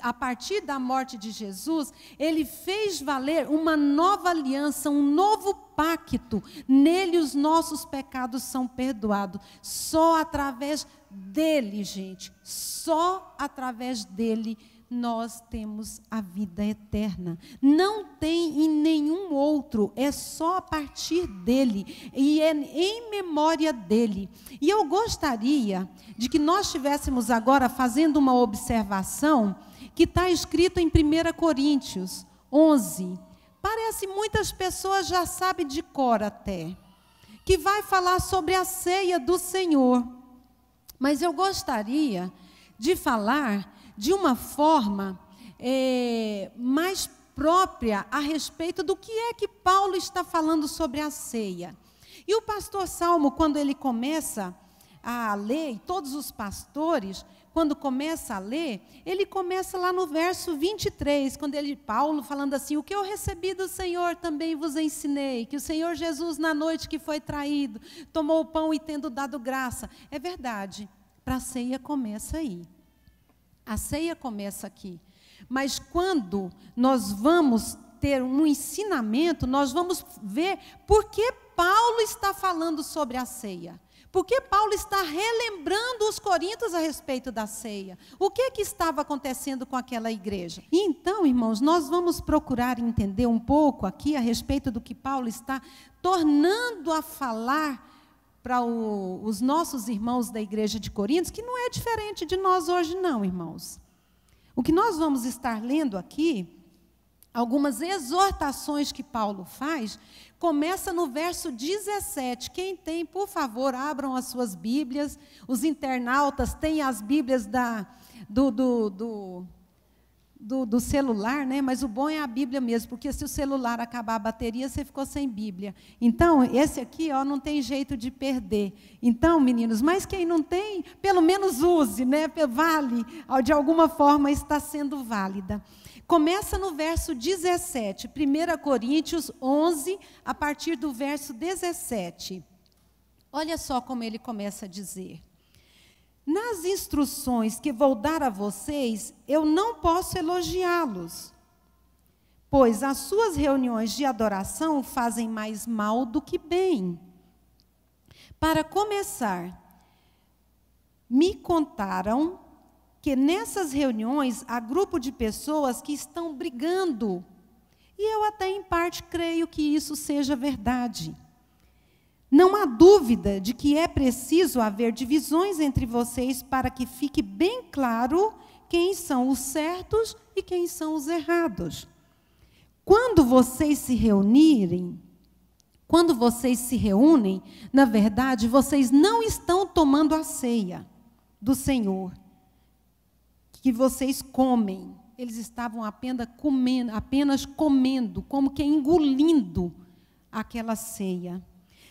A partir da morte de Jesus, Ele fez valer uma nova aliança, um novo pacto. Nele os nossos pecados são perdoados. Só através dele, gente, só através dele nós temos a vida eterna. Não tem em nenhum outro, é só a partir dele, e é em memória dele. E eu gostaria de que nós estivéssemos agora fazendo uma observação que está escrito em 1 Coríntios 11. Parece muitas pessoas já sabem de cor até, que vai falar sobre a ceia do Senhor. Mas eu gostaria de falar de uma forma mais própria a respeito do que é que Paulo está falando sobre a ceia. E o pastor Salmo, quando ele começa a ler, e todos os pastores, quando começa a ler, ele começa lá no verso 23, quando Paulo falando assim, o que eu recebi do Senhor também vos ensinei, que o Senhor Jesus na noite que foi traído, tomou o pão e tendo dado graça. É verdade, para a ceia começa aí. A ceia começa aqui, mas quando nós vamos ter um ensinamento, nós vamos ver por que Paulo está falando sobre a ceia. Por que Paulo está relembrando os coríntios a respeito da ceia? O que estava acontecendo com aquela igreja? E então, irmãos, nós vamos procurar entender um pouco aqui a respeito do que Paulo está tornando a falar para os nossos irmãos da igreja de Coríntios, que não é diferente de nós hoje não, irmãos. O que nós vamos estar lendo aqui, algumas exortações que Paulo faz, começa no verso 17. Quem tem, por favor, abram as suas Bíblias. Os internautas têm as Bíblias do celular, né? Mas o bom é a Bíblia mesmo, porque se o celular acabar a bateria, você ficou sem Bíblia. Então, esse aqui, ó, não tem jeito de perder. Então, meninos, mas quem não tem, pelo menos use, né? Vale, de alguma forma está sendo válida. Começa no verso 17, 1 Coríntios 11, a partir do verso 17. Olha só como ele começa a dizer. Nas instruções que vou dar a vocês, eu não posso elogiá-los, pois as suas reuniões de adoração fazem mais mal do que bem. Para começar, me contaram que nessas reuniões há grupo de pessoas que estão brigando, e eu até em parte creio que isso seja verdade. Não há dúvida de que é preciso haver divisões entre vocês para que fique bem claro quem são os certos e quem são os errados. Quando vocês se reúnem, na verdade, vocês não estão tomando a ceia do Senhor, que vocês comem. Eles estavam apenas comendo, como que engolindo aquela ceia.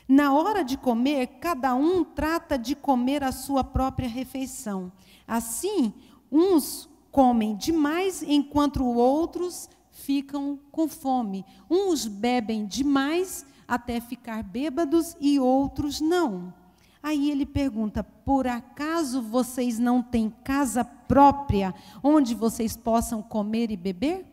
Na hora de comer, cada um trata de comer a sua própria refeição. Assim, uns comem demais, enquanto outros ficam com fome. Uns bebem demais até ficar bêbados e outros não. Aí ele pergunta, por acaso vocês não têm casa própria onde vocês possam comer e beber?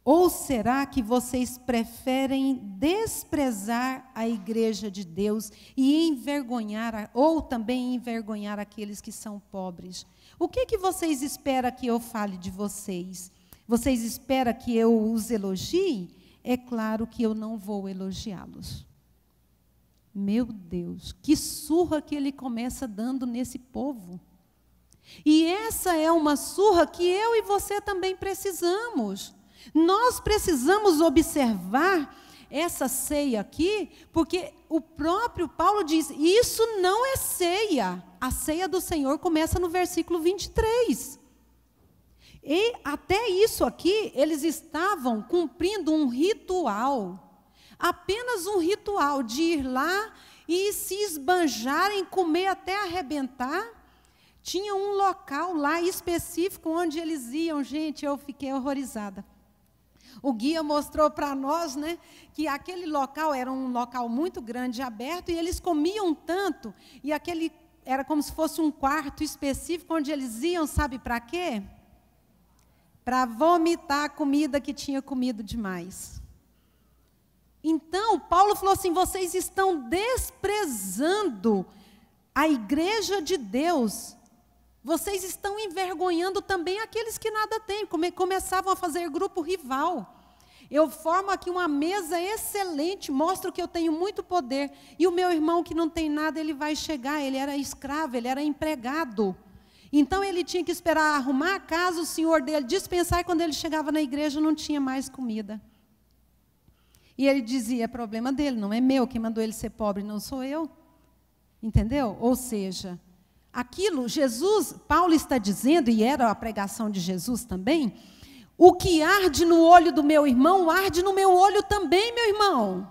Ou será que vocês preferem desprezar a igreja de Deus e envergonhar, ou também envergonhar aqueles que são pobres? O que vocês esperam que eu fale de vocês? Vocês esperam que eu os elogie? É claro que eu não vou elogiá-los. Meu Deus, que surra que ele começa dando nesse povo. E essa é uma surra que eu e você também precisamos. Nós precisamos observar essa ceia aqui, porque o próprio Paulo diz, isso não é ceia. A ceia do Senhor começa no versículo 23. E até isso aqui, eles estavam cumprindo um ritual. Apenas um ritual de ir lá e se esbanjarem, comer até arrebentar. Tinha um local lá específico onde eles iam. Gente, eu fiquei horrorizada. O guia mostrou para nós, né, que aquele local era um local muito grande, aberto, e eles comiam tanto, e aquele era como se fosse um quarto específico, onde eles iam, sabe para quê? Para vomitar a comida que tinha comido demais. Então, Paulo falou assim, vocês estão desprezando a igreja de Deus, vocês estão envergonhando também aqueles que nada têm. Começavam a fazer grupo rival. Eu formo aqui uma mesa excelente, mostro que eu tenho muito poder. E o meu irmão que não tem nada, ele vai chegar, ele era escravo, ele era empregado. Então ele tinha que esperar arrumar a casa, o senhor dele dispensar, e quando ele chegava na igreja não tinha mais comida. E ele dizia, é problema dele, não é meu, quem mandou ele ser pobre não sou eu. Entendeu? Ou seja, aquilo, Paulo está dizendo, e era a pregação de Jesus também, o que arde no olho do meu irmão, arde no meu olho também, meu irmão.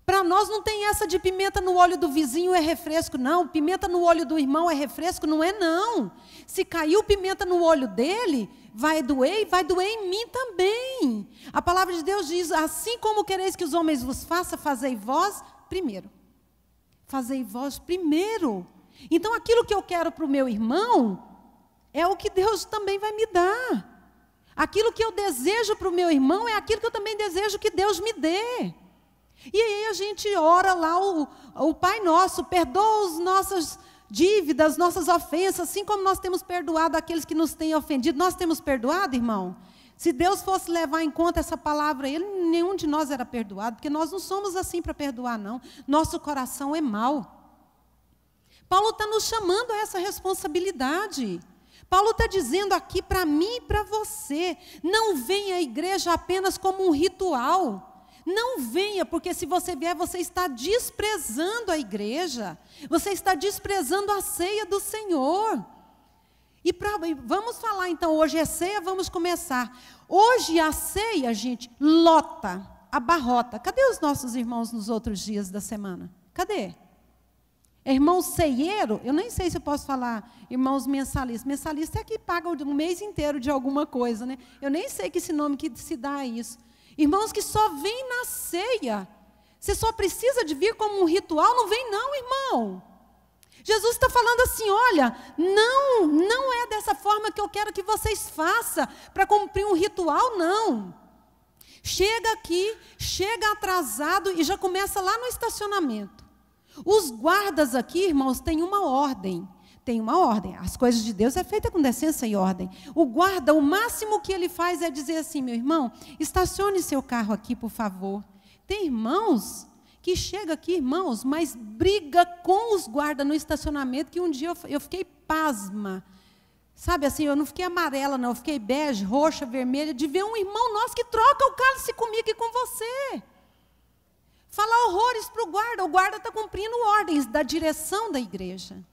Para nós não tem essa de pimenta no olho do vizinho é refresco, não. Pimenta no olho do irmão é refresco, não é não. Se caiu pimenta no olho dele, vai doer e vai doer em mim também. A palavra de Deus diz, assim como quereis que os homens vos façam, fazei vós primeiro. Fazei vós primeiro. Então, aquilo que eu quero para o meu irmão, é o que Deus também vai me dar. Aquilo que eu desejo para o meu irmão, é aquilo que eu também desejo que Deus me dê. E aí a gente ora lá o Pai Nosso, perdoa as nossas dívidas, nossas ofensas, assim como nós temos perdoado aqueles que nos têm ofendido. Nós temos perdoado, irmão? Se Deus fosse levar em conta essa palavra, nenhum de nós era perdoado, porque nós não somos assim para perdoar, não. Nosso coração é mau. Paulo está nos chamando a essa responsabilidade. Paulo está dizendo aqui para mim e para você, não venha à igreja apenas como um ritual. Não venha, porque se você vier, você está desprezando a igreja. Você está desprezando a ceia do Senhor. E vamos falar então, hoje é ceia, vamos começar. Hoje a ceia, gente, lota, abarrota. Cadê os nossos irmãos nos outros dias da semana? Cadê? Irmão ceieiro, eu nem sei se eu posso falar irmãos mensalistas. Mensalista é que paga um mês inteiro de alguma coisa, né? Eu nem sei que esse nome que se dá a isso. Irmãos que só vêm na ceia. Você só precisa de vir como um ritual, não vem não, irmão. Jesus está falando assim, olha, não é dessa forma que eu quero que vocês façam para cumprir um ritual, não. Chega aqui, chega atrasado e já começa lá no estacionamento. Os guardas aqui, irmãos, têm uma ordem. Tem uma ordem. As coisas de Deus é feita com decência e ordem. O guarda, o máximo que ele faz é dizer assim, meu irmão, estacione seu carro aqui, por favor. Tem irmãos que chegam aqui, irmãos, mas briga com os guardas no estacionamento, que um dia eu fiquei pasma. Sabe assim, eu não fiquei amarela, não, eu fiquei bege, roxa, vermelha, de ver um irmão nosso que troca o cálice comigo e com você. Falar horrores para o guarda está cumprindo ordens da direção da igreja.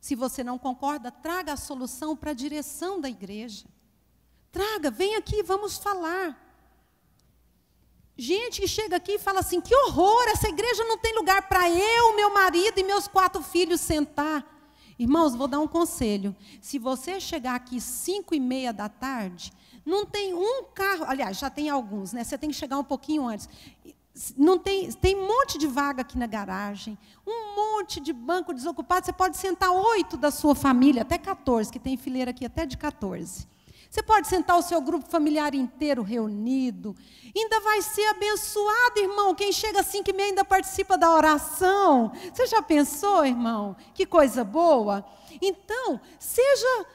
Se você não concorda, traga a solução para a direção da igreja. Traga, vem aqui, vamos falar. Gente que chega aqui e fala assim, que horror, essa igreja não tem lugar para eu, meu marido e meus 4 filhos sentar. Irmãos, vou dar um conselho. Se você chegar aqui 5:30 da tarde, não tem um carro, aliás, já tem alguns, né? Você tem que chegar um pouquinho antes. Não tem um monte de vaga aqui na garagem, um monte de banco desocupado, você pode sentar 8 da sua família, até 14, que tem fileira aqui até de 14. Você pode sentar o seu grupo familiar inteiro reunido. Ainda vai ser abençoado, irmão. Quem chega às 5h30 ainda participa da oração. Você já pensou, irmão? Que coisa boa. Então, seja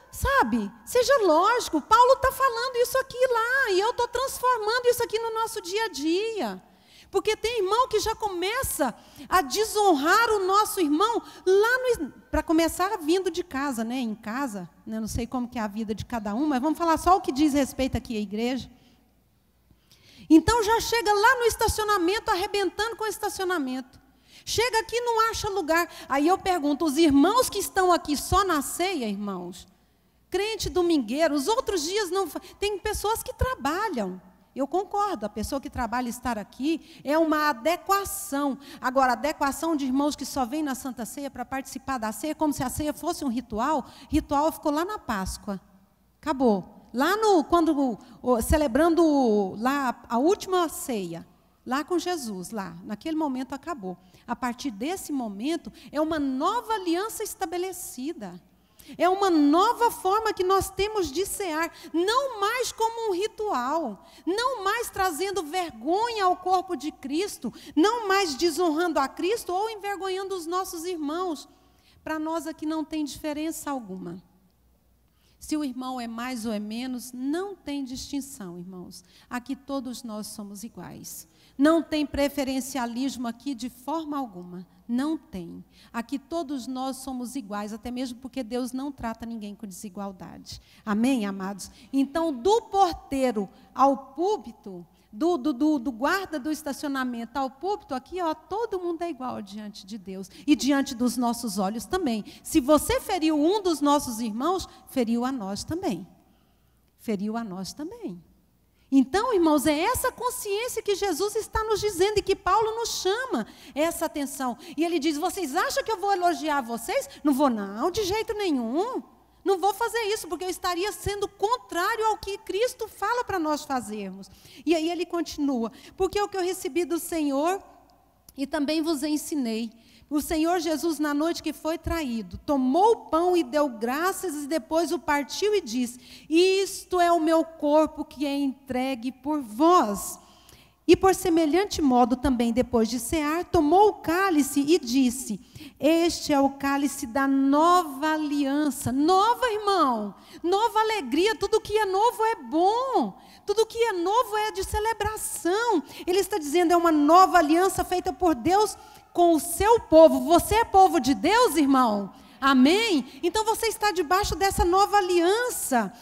lógico. Paulo está falando isso aqui lá. E eu estou transformando isso aqui no nosso dia a dia. Porque tem irmão que já começa a desonrar o nosso irmão lá para começar vindo de casa, né? Em casa, né? Não sei como que é a vida de cada um, mas vamos falar só o que diz respeito aqui à igreja. Então já chega lá no estacionamento, arrebentando com o estacionamento. Chega aqui e não acha lugar. Aí eu pergunto, os irmãos que estão aqui só na ceia, irmãos, crente domingueiro, os outros dias não... Tem pessoas que trabalham. Eu concordo, a pessoa que trabalha estar aqui é uma adequação. Agora, a adequação de irmãos que só vêm na Santa Ceia para participar da ceia, como se a ceia fosse um ritual, ritual ficou lá na Páscoa. Acabou. Lá celebrando lá a última ceia, lá com Jesus, lá, naquele momento acabou. A partir desse momento, é uma nova aliança estabelecida. É uma nova forma que nós temos de cear, não mais como um ritual, não mais trazendo vergonha ao corpo de Cristo, não mais desonrando a Cristo ou envergonhando os nossos irmãos. Para nós aqui não tem diferença alguma. Se o irmão é mais ou é menos, não tem distinção, irmãos. Aqui todos nós somos iguais. Não tem preferencialismo aqui de forma alguma. Não tem. Aqui todos nós somos iguais, até mesmo porque Deus não trata ninguém com desigualdade. Amém, amados? Então, do porteiro ao púlpito, do guarda do estacionamento ao púlpito, aqui, ó, todo mundo é igual diante de Deus. E diante dos nossos olhos também. Se você feriu um dos nossos irmãos, feriu a nós também. Feriu a nós também. Então, irmãos, é essa consciência que Jesus está nos dizendo e que Paulo nos chama essa atenção. E ele diz, vocês acham que eu vou elogiar vocês? Não vou não, de jeito nenhum. Não vou fazer isso, porque eu estaria sendo contrário ao que Cristo fala para nós fazermos. E aí ele continua, porque é o que eu recebi do Senhor e também vos ensinei. O Senhor Jesus, na noite que foi traído, tomou o pão e deu graças, e depois o partiu e disse, isto é o meu corpo que é entregue por vós. E por semelhante modo também, depois de cear, tomou o cálice e disse, este é o cálice da nova aliança. Nova, irmão, nova alegria, tudo que é novo é bom. Tudo que é novo é de celebração. Ele está dizendo, é uma nova aliança feita por Deus com o seu povo. Você é povo de Deus, irmão? Amém? Então você está debaixo dessa nova aliança.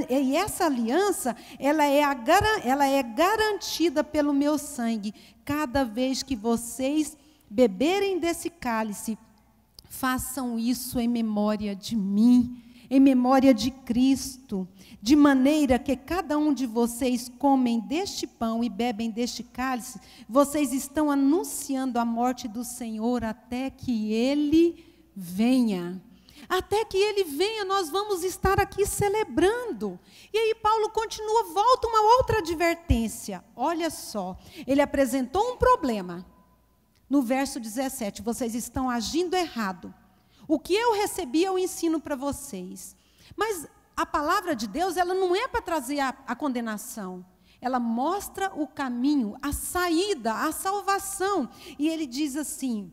E essa aliança, ela é garantida pelo meu sangue. Cada vez que vocês beberem desse cálice, façam isso em memória de mim, em memória de Cristo, de maneira que cada um de vocês comem deste pão e bebem deste cálice, vocês estão anunciando a morte do Senhor até que Ele venha. Até que Ele venha, nós vamos estar aqui celebrando. E aí Paulo continua, volta uma outra advertência. Olha só, ele apresentou um problema. No verso 17, vocês estão agindo errado. O que eu recebi, eu ensino para vocês. Mas a palavra de Deus, ela não é para trazer a condenação. Ela mostra o caminho, a saída, a salvação. E ele diz assim,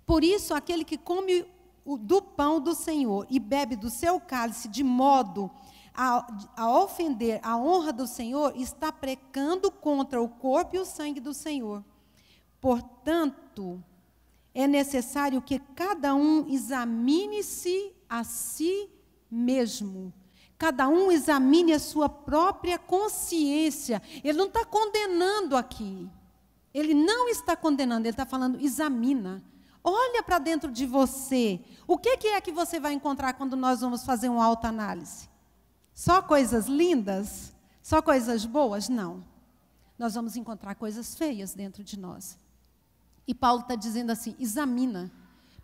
por isso, aquele que come do pão do Senhor e bebe do seu cálice de modo a ofender a honra do Senhor, está pecando contra o corpo e o sangue do Senhor. Portanto, é necessário que cada um examine-se a si mesmo. Cada um examine a sua própria consciência. Ele não está condenando aqui. Ele não está condenando, ele está falando, examina. Olha para dentro de você. O que é que você vai encontrar quando nós vamos fazer uma autoanálise? Só coisas lindas? Só coisas boas? Não. Nós vamos encontrar coisas feias dentro de nós. E Paulo está dizendo assim, examina.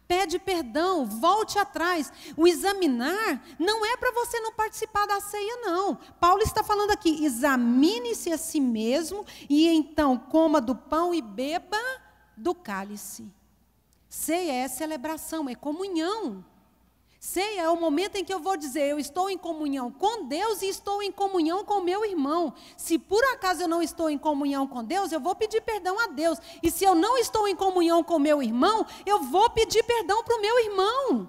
Pede perdão, volte atrás. O examinar não é para você não participar da ceia, não. Paulo está falando aqui, examine-se a si mesmo e então coma do pão e beba do cálice. Ceia é celebração, é comunhão. Ceia é o momento em que eu vou dizer, eu estou em comunhão com Deus e estou em comunhão com o meu irmão. Se por acaso eu não estou em comunhão com Deus, eu vou pedir perdão a Deus. E se eu não estou em comunhão com o meu irmão, eu vou pedir perdão para o meu irmão.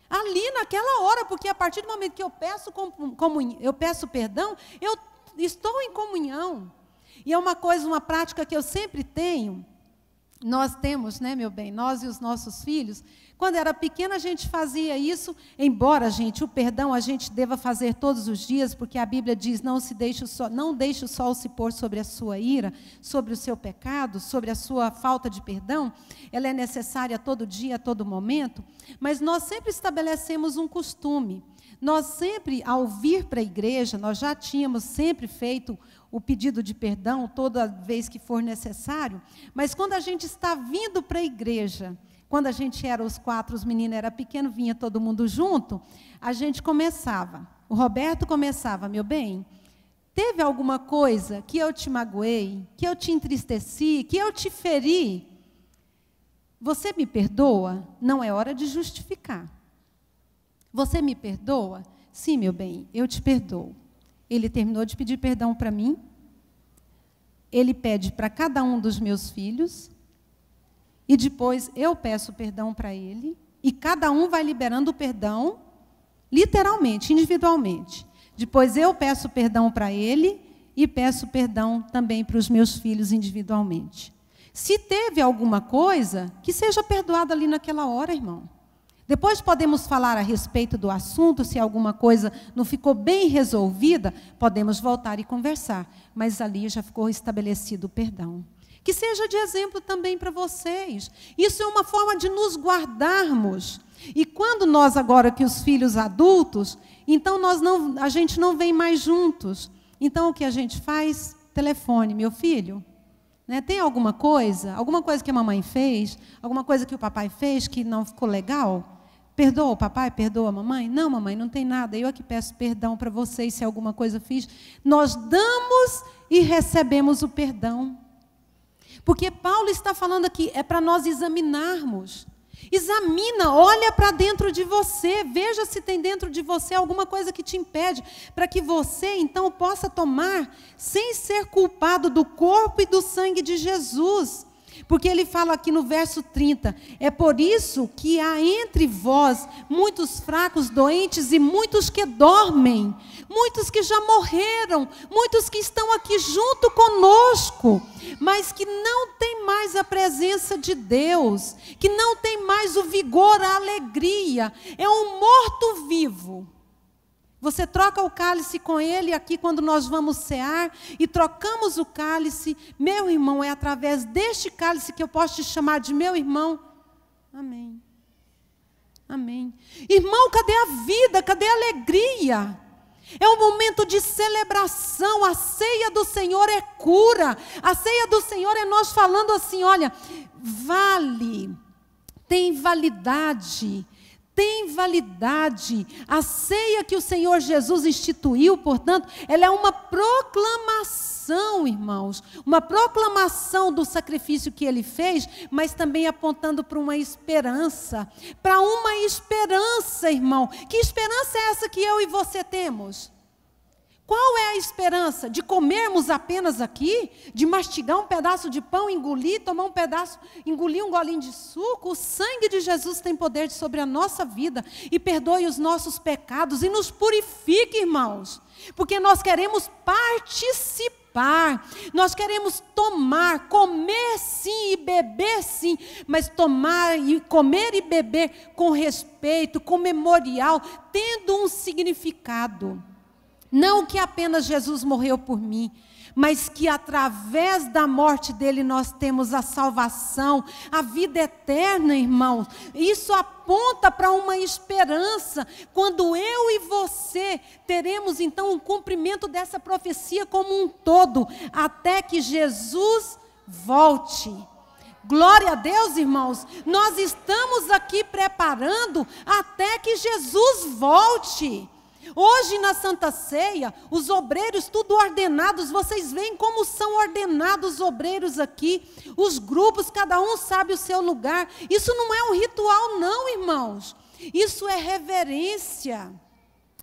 Ali naquela hora, porque a partir do momento que eu peço perdão, eu estou em comunhão. E é uma prática que eu sempre tenho. Nós temos, né, meu bem, nós e os nossos filhos. Quando era pequena a gente fazia isso, embora, gente, o perdão a gente deva fazer todos os dias, porque a Bíblia diz, não deixe o sol se pôr sobre a sua ira, sobre o seu pecado, sobre a sua falta de perdão. Ela é necessária todo dia, a todo momento, mas nós sempre estabelecemos um costume. Nós sempre, ao vir para a igreja, nós já tínhamos sempre feito o pedido de perdão toda vez que for necessário, mas quando a gente está vindo para a igreja, quando a gente era os 4, os meninos eram pequenos, vinha todo mundo junto, a gente começava. O Roberto começava, meu bem, teve alguma coisa que eu te magoei, que eu te entristeci, que eu te feri? Você me perdoa? Não é hora de justificar. Você me perdoa? Sim, meu bem, eu te perdoo. Ele terminou de pedir perdão para mim. Ele pede para cada um dos meus filhos. E depois eu peço perdão para ele. E cada um vai liberando o perdão, literalmente, individualmente. Depois eu peço perdão para ele e peço perdão também para os meus filhos individualmente. Se teve alguma coisa, que seja perdoada ali naquela hora, irmão. Depois podemos falar a respeito do assunto, se alguma coisa não ficou bem resolvida, podemos voltar e conversar. Mas ali já ficou estabelecido o perdão. Que seja de exemplo também para vocês. Isso é uma forma de nos guardarmos. E quando nós agora que os filhos adultos, então a gente não vem mais juntos. Então o que a gente faz? Telefone, meu filho. Né, tem alguma coisa que a mamãe fez, alguma coisa que o papai fez que não ficou legal? Perdoa o papai, perdoa a mamãe? Não, mamãe, não tem nada. Eu aqui peço perdão para vocês se alguma coisa fiz. Nós damos e recebemos o perdão. Porque Paulo está falando aqui, é para nós examinarmos. Examina, olha para dentro de você, veja se tem dentro de você alguma coisa que te impede, para que você então possa tomar, sem ser culpado, do corpo e do sangue de Jesus. Porque ele fala aqui no verso 30, é por isso que há entre vós muitos fracos, doentes e muitos que dormem, muitos que já morreram, muitos que estão aqui junto conosco, mas que não tem mais a presença de Deus, que não tem mais o vigor, a alegria, é um morto-vivo. Você troca o cálice com ele aqui quando nós vamos cear e trocamos o cálice. Meu irmão, é através deste cálice que eu posso te chamar de meu irmão. Amém. Amém. Irmão, cadê a vida? Cadê a alegria? É um momento de celebração. A ceia do Senhor é cura. A ceia do Senhor é nós falando assim, olha, vale, tem validade. Tem validade. A ceia que o Senhor Jesus instituiu, portanto, ela é uma proclamação, irmãos. Uma proclamação do sacrifício que ele fez, mas também apontando para uma esperança. Para uma esperança, irmão. Que esperança é essa que eu e você temos? Qual é a esperança? De comermos apenas aqui? De mastigar um pedaço de pão, engolir, engolir um golinho de suco? O sangue de Jesus tem poder sobre a nossa vida e perdoe os nossos pecados e nos purifique, irmãos. Porque nós queremos participar, nós queremos tomar, comer sim e beber sim, mas tomar e comer e beber com respeito, com memorial, tendo um significado. Não que apenas Jesus morreu por mim, mas que através da morte dele nós temos a salvação, a vida eterna, irmãos. Isso aponta para uma esperança, quando eu e você teremos então o cumprimento dessa profecia como um todo, até que Jesus volte. Glória a Deus, irmãos, nós estamos aqui preparando até que Jesus volte. Hoje na Santa Ceia, os obreiros tudo ordenados, vocês veem como são ordenados os obreiros aqui, os grupos, cada um sabe o seu lugar. Isso não é um ritual não, irmãos. Isso é reverência.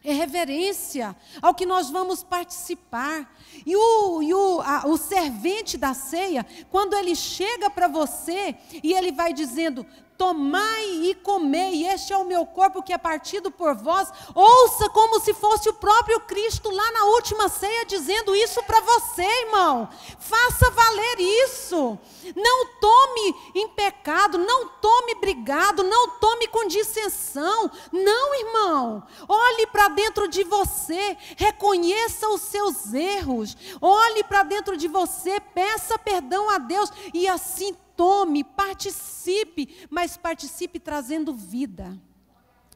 É reverência ao que nós vamos participar. E o servente da ceia, quando ele chega para você e ele vai dizendo: tomai e comei, este é o meu corpo que é partido por vós. Ouça como se fosse o próprio Cristo lá na última ceia dizendo isso para você, irmão. Faça valer isso. Não tome em pecado, não tome brigado, não tome com dissensão. Não, irmão. Olhe para dentro de você, reconheça os seus erros. Olhe para dentro de você, peça perdão a Deus e assim tome, participe, mas participe trazendo vida.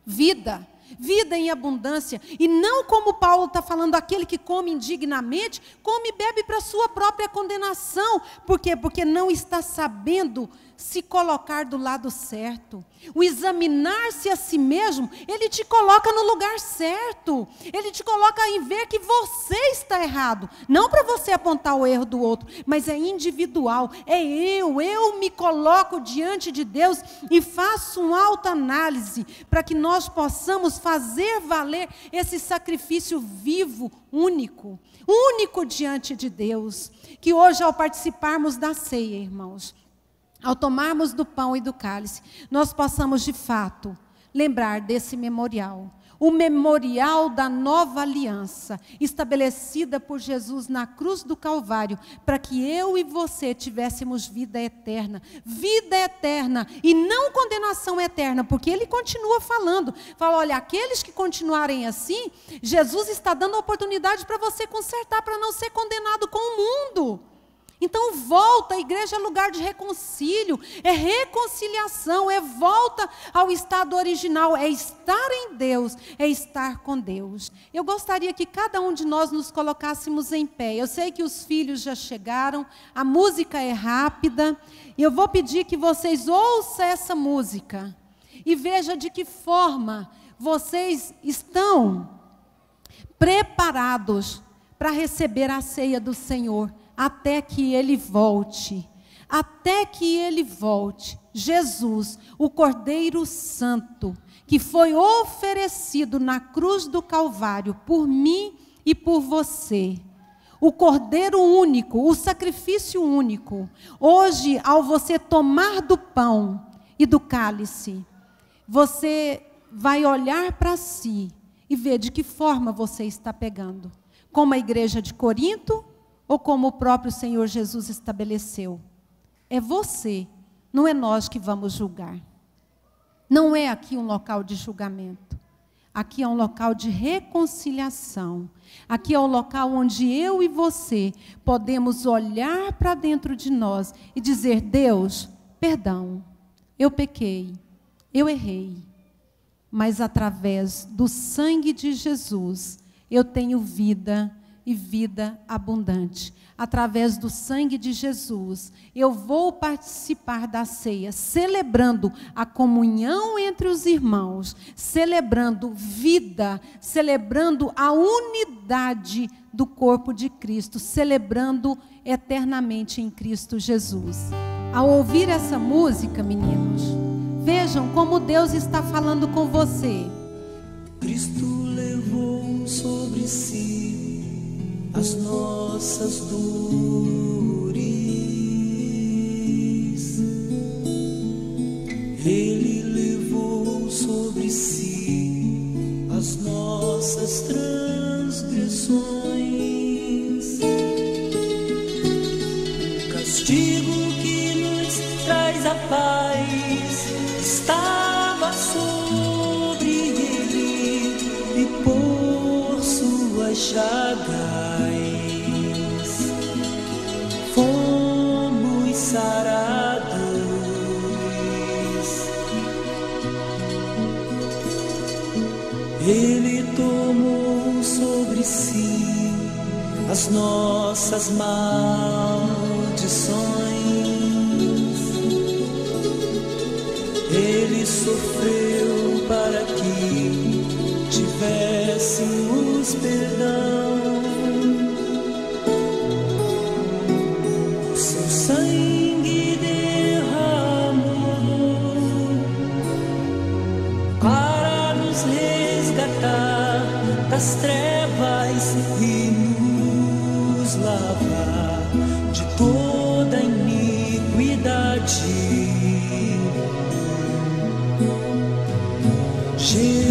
Vida. Vida em abundância. E não como Paulo está falando, aquele que come indignamente, come e bebe para a sua própria condenação. Por quê? Porque não está sabendo se colocar do lado certo. O examinar-se a si mesmo, ele te coloca no lugar certo. Ele te coloca em ver que você está errado. Não para você apontar o erro do outro, mas é individual. É eu me coloco diante de Deus e faço uma autoanálise para que nós possamos fazer valer esse sacrifício vivo, único diante de Deus. Que hoje, ao participarmos da ceia, irmãos, ao tomarmos do pão e do cálice, nós possamos de fato lembrar desse memorial. O memorial da nova aliança, estabelecida por Jesus na cruz do Calvário, para que eu e você tivéssemos vida eterna e não condenação eterna, porque ele continua falando, fala, olha, aqueles que continuarem assim, Jesus está dando a oportunidade para você consertar, para não ser condenado com o mundo. Então volta, a igreja é lugar de reconcílio, é reconciliação, é volta ao estado original, é estar em Deus, é estar com Deus. Eu gostaria que cada um de nós nos colocássemos em pé. Eu sei que os filhos já chegaram, a música é rápida, e eu vou pedir que vocês ouçam essa música e vejam de que forma vocês estão preparados para receber a ceia do Senhor. Até que Ele volte, Jesus, o Cordeiro Santo, que foi oferecido na cruz do Calvário por mim e por você, o Cordeiro único, o sacrifício único. Hoje, ao você tomar do pão e do cálice, você vai olhar para si e ver de que forma você está pegando, como a igreja de Corinto, ou como o próprio Senhor Jesus estabeleceu. É você, não é nós que vamos julgar. Não é aqui um local de julgamento. Aqui é um local de reconciliação. Aqui é um local onde eu e você podemos olhar para dentro de nós e dizer: Deus, perdão, eu pequei, eu errei, mas através do sangue de Jesus eu tenho vida e vida abundante. Através do sangue de Jesus, eu vou participar da ceia, celebrando a comunhão entre os irmãos, celebrando vida, celebrando a unidade do corpo de Cristo, celebrando eternamente em Cristo Jesus. Ao ouvir essa música, meninos, vejam como Deus está falando com você. Cristo levou sobre si as nossas dores, Ele levou sobre si as nossas transgressões, o castigo que nos traz a paz estava sobre Ele, e por suas chagas fomos sarados. Ele tomou sobre si as nossas maldições. Ele sofreu para que tivéssemos perdão. para nos resgatar das trevas e nos lavar de toda iniquidade. Jesus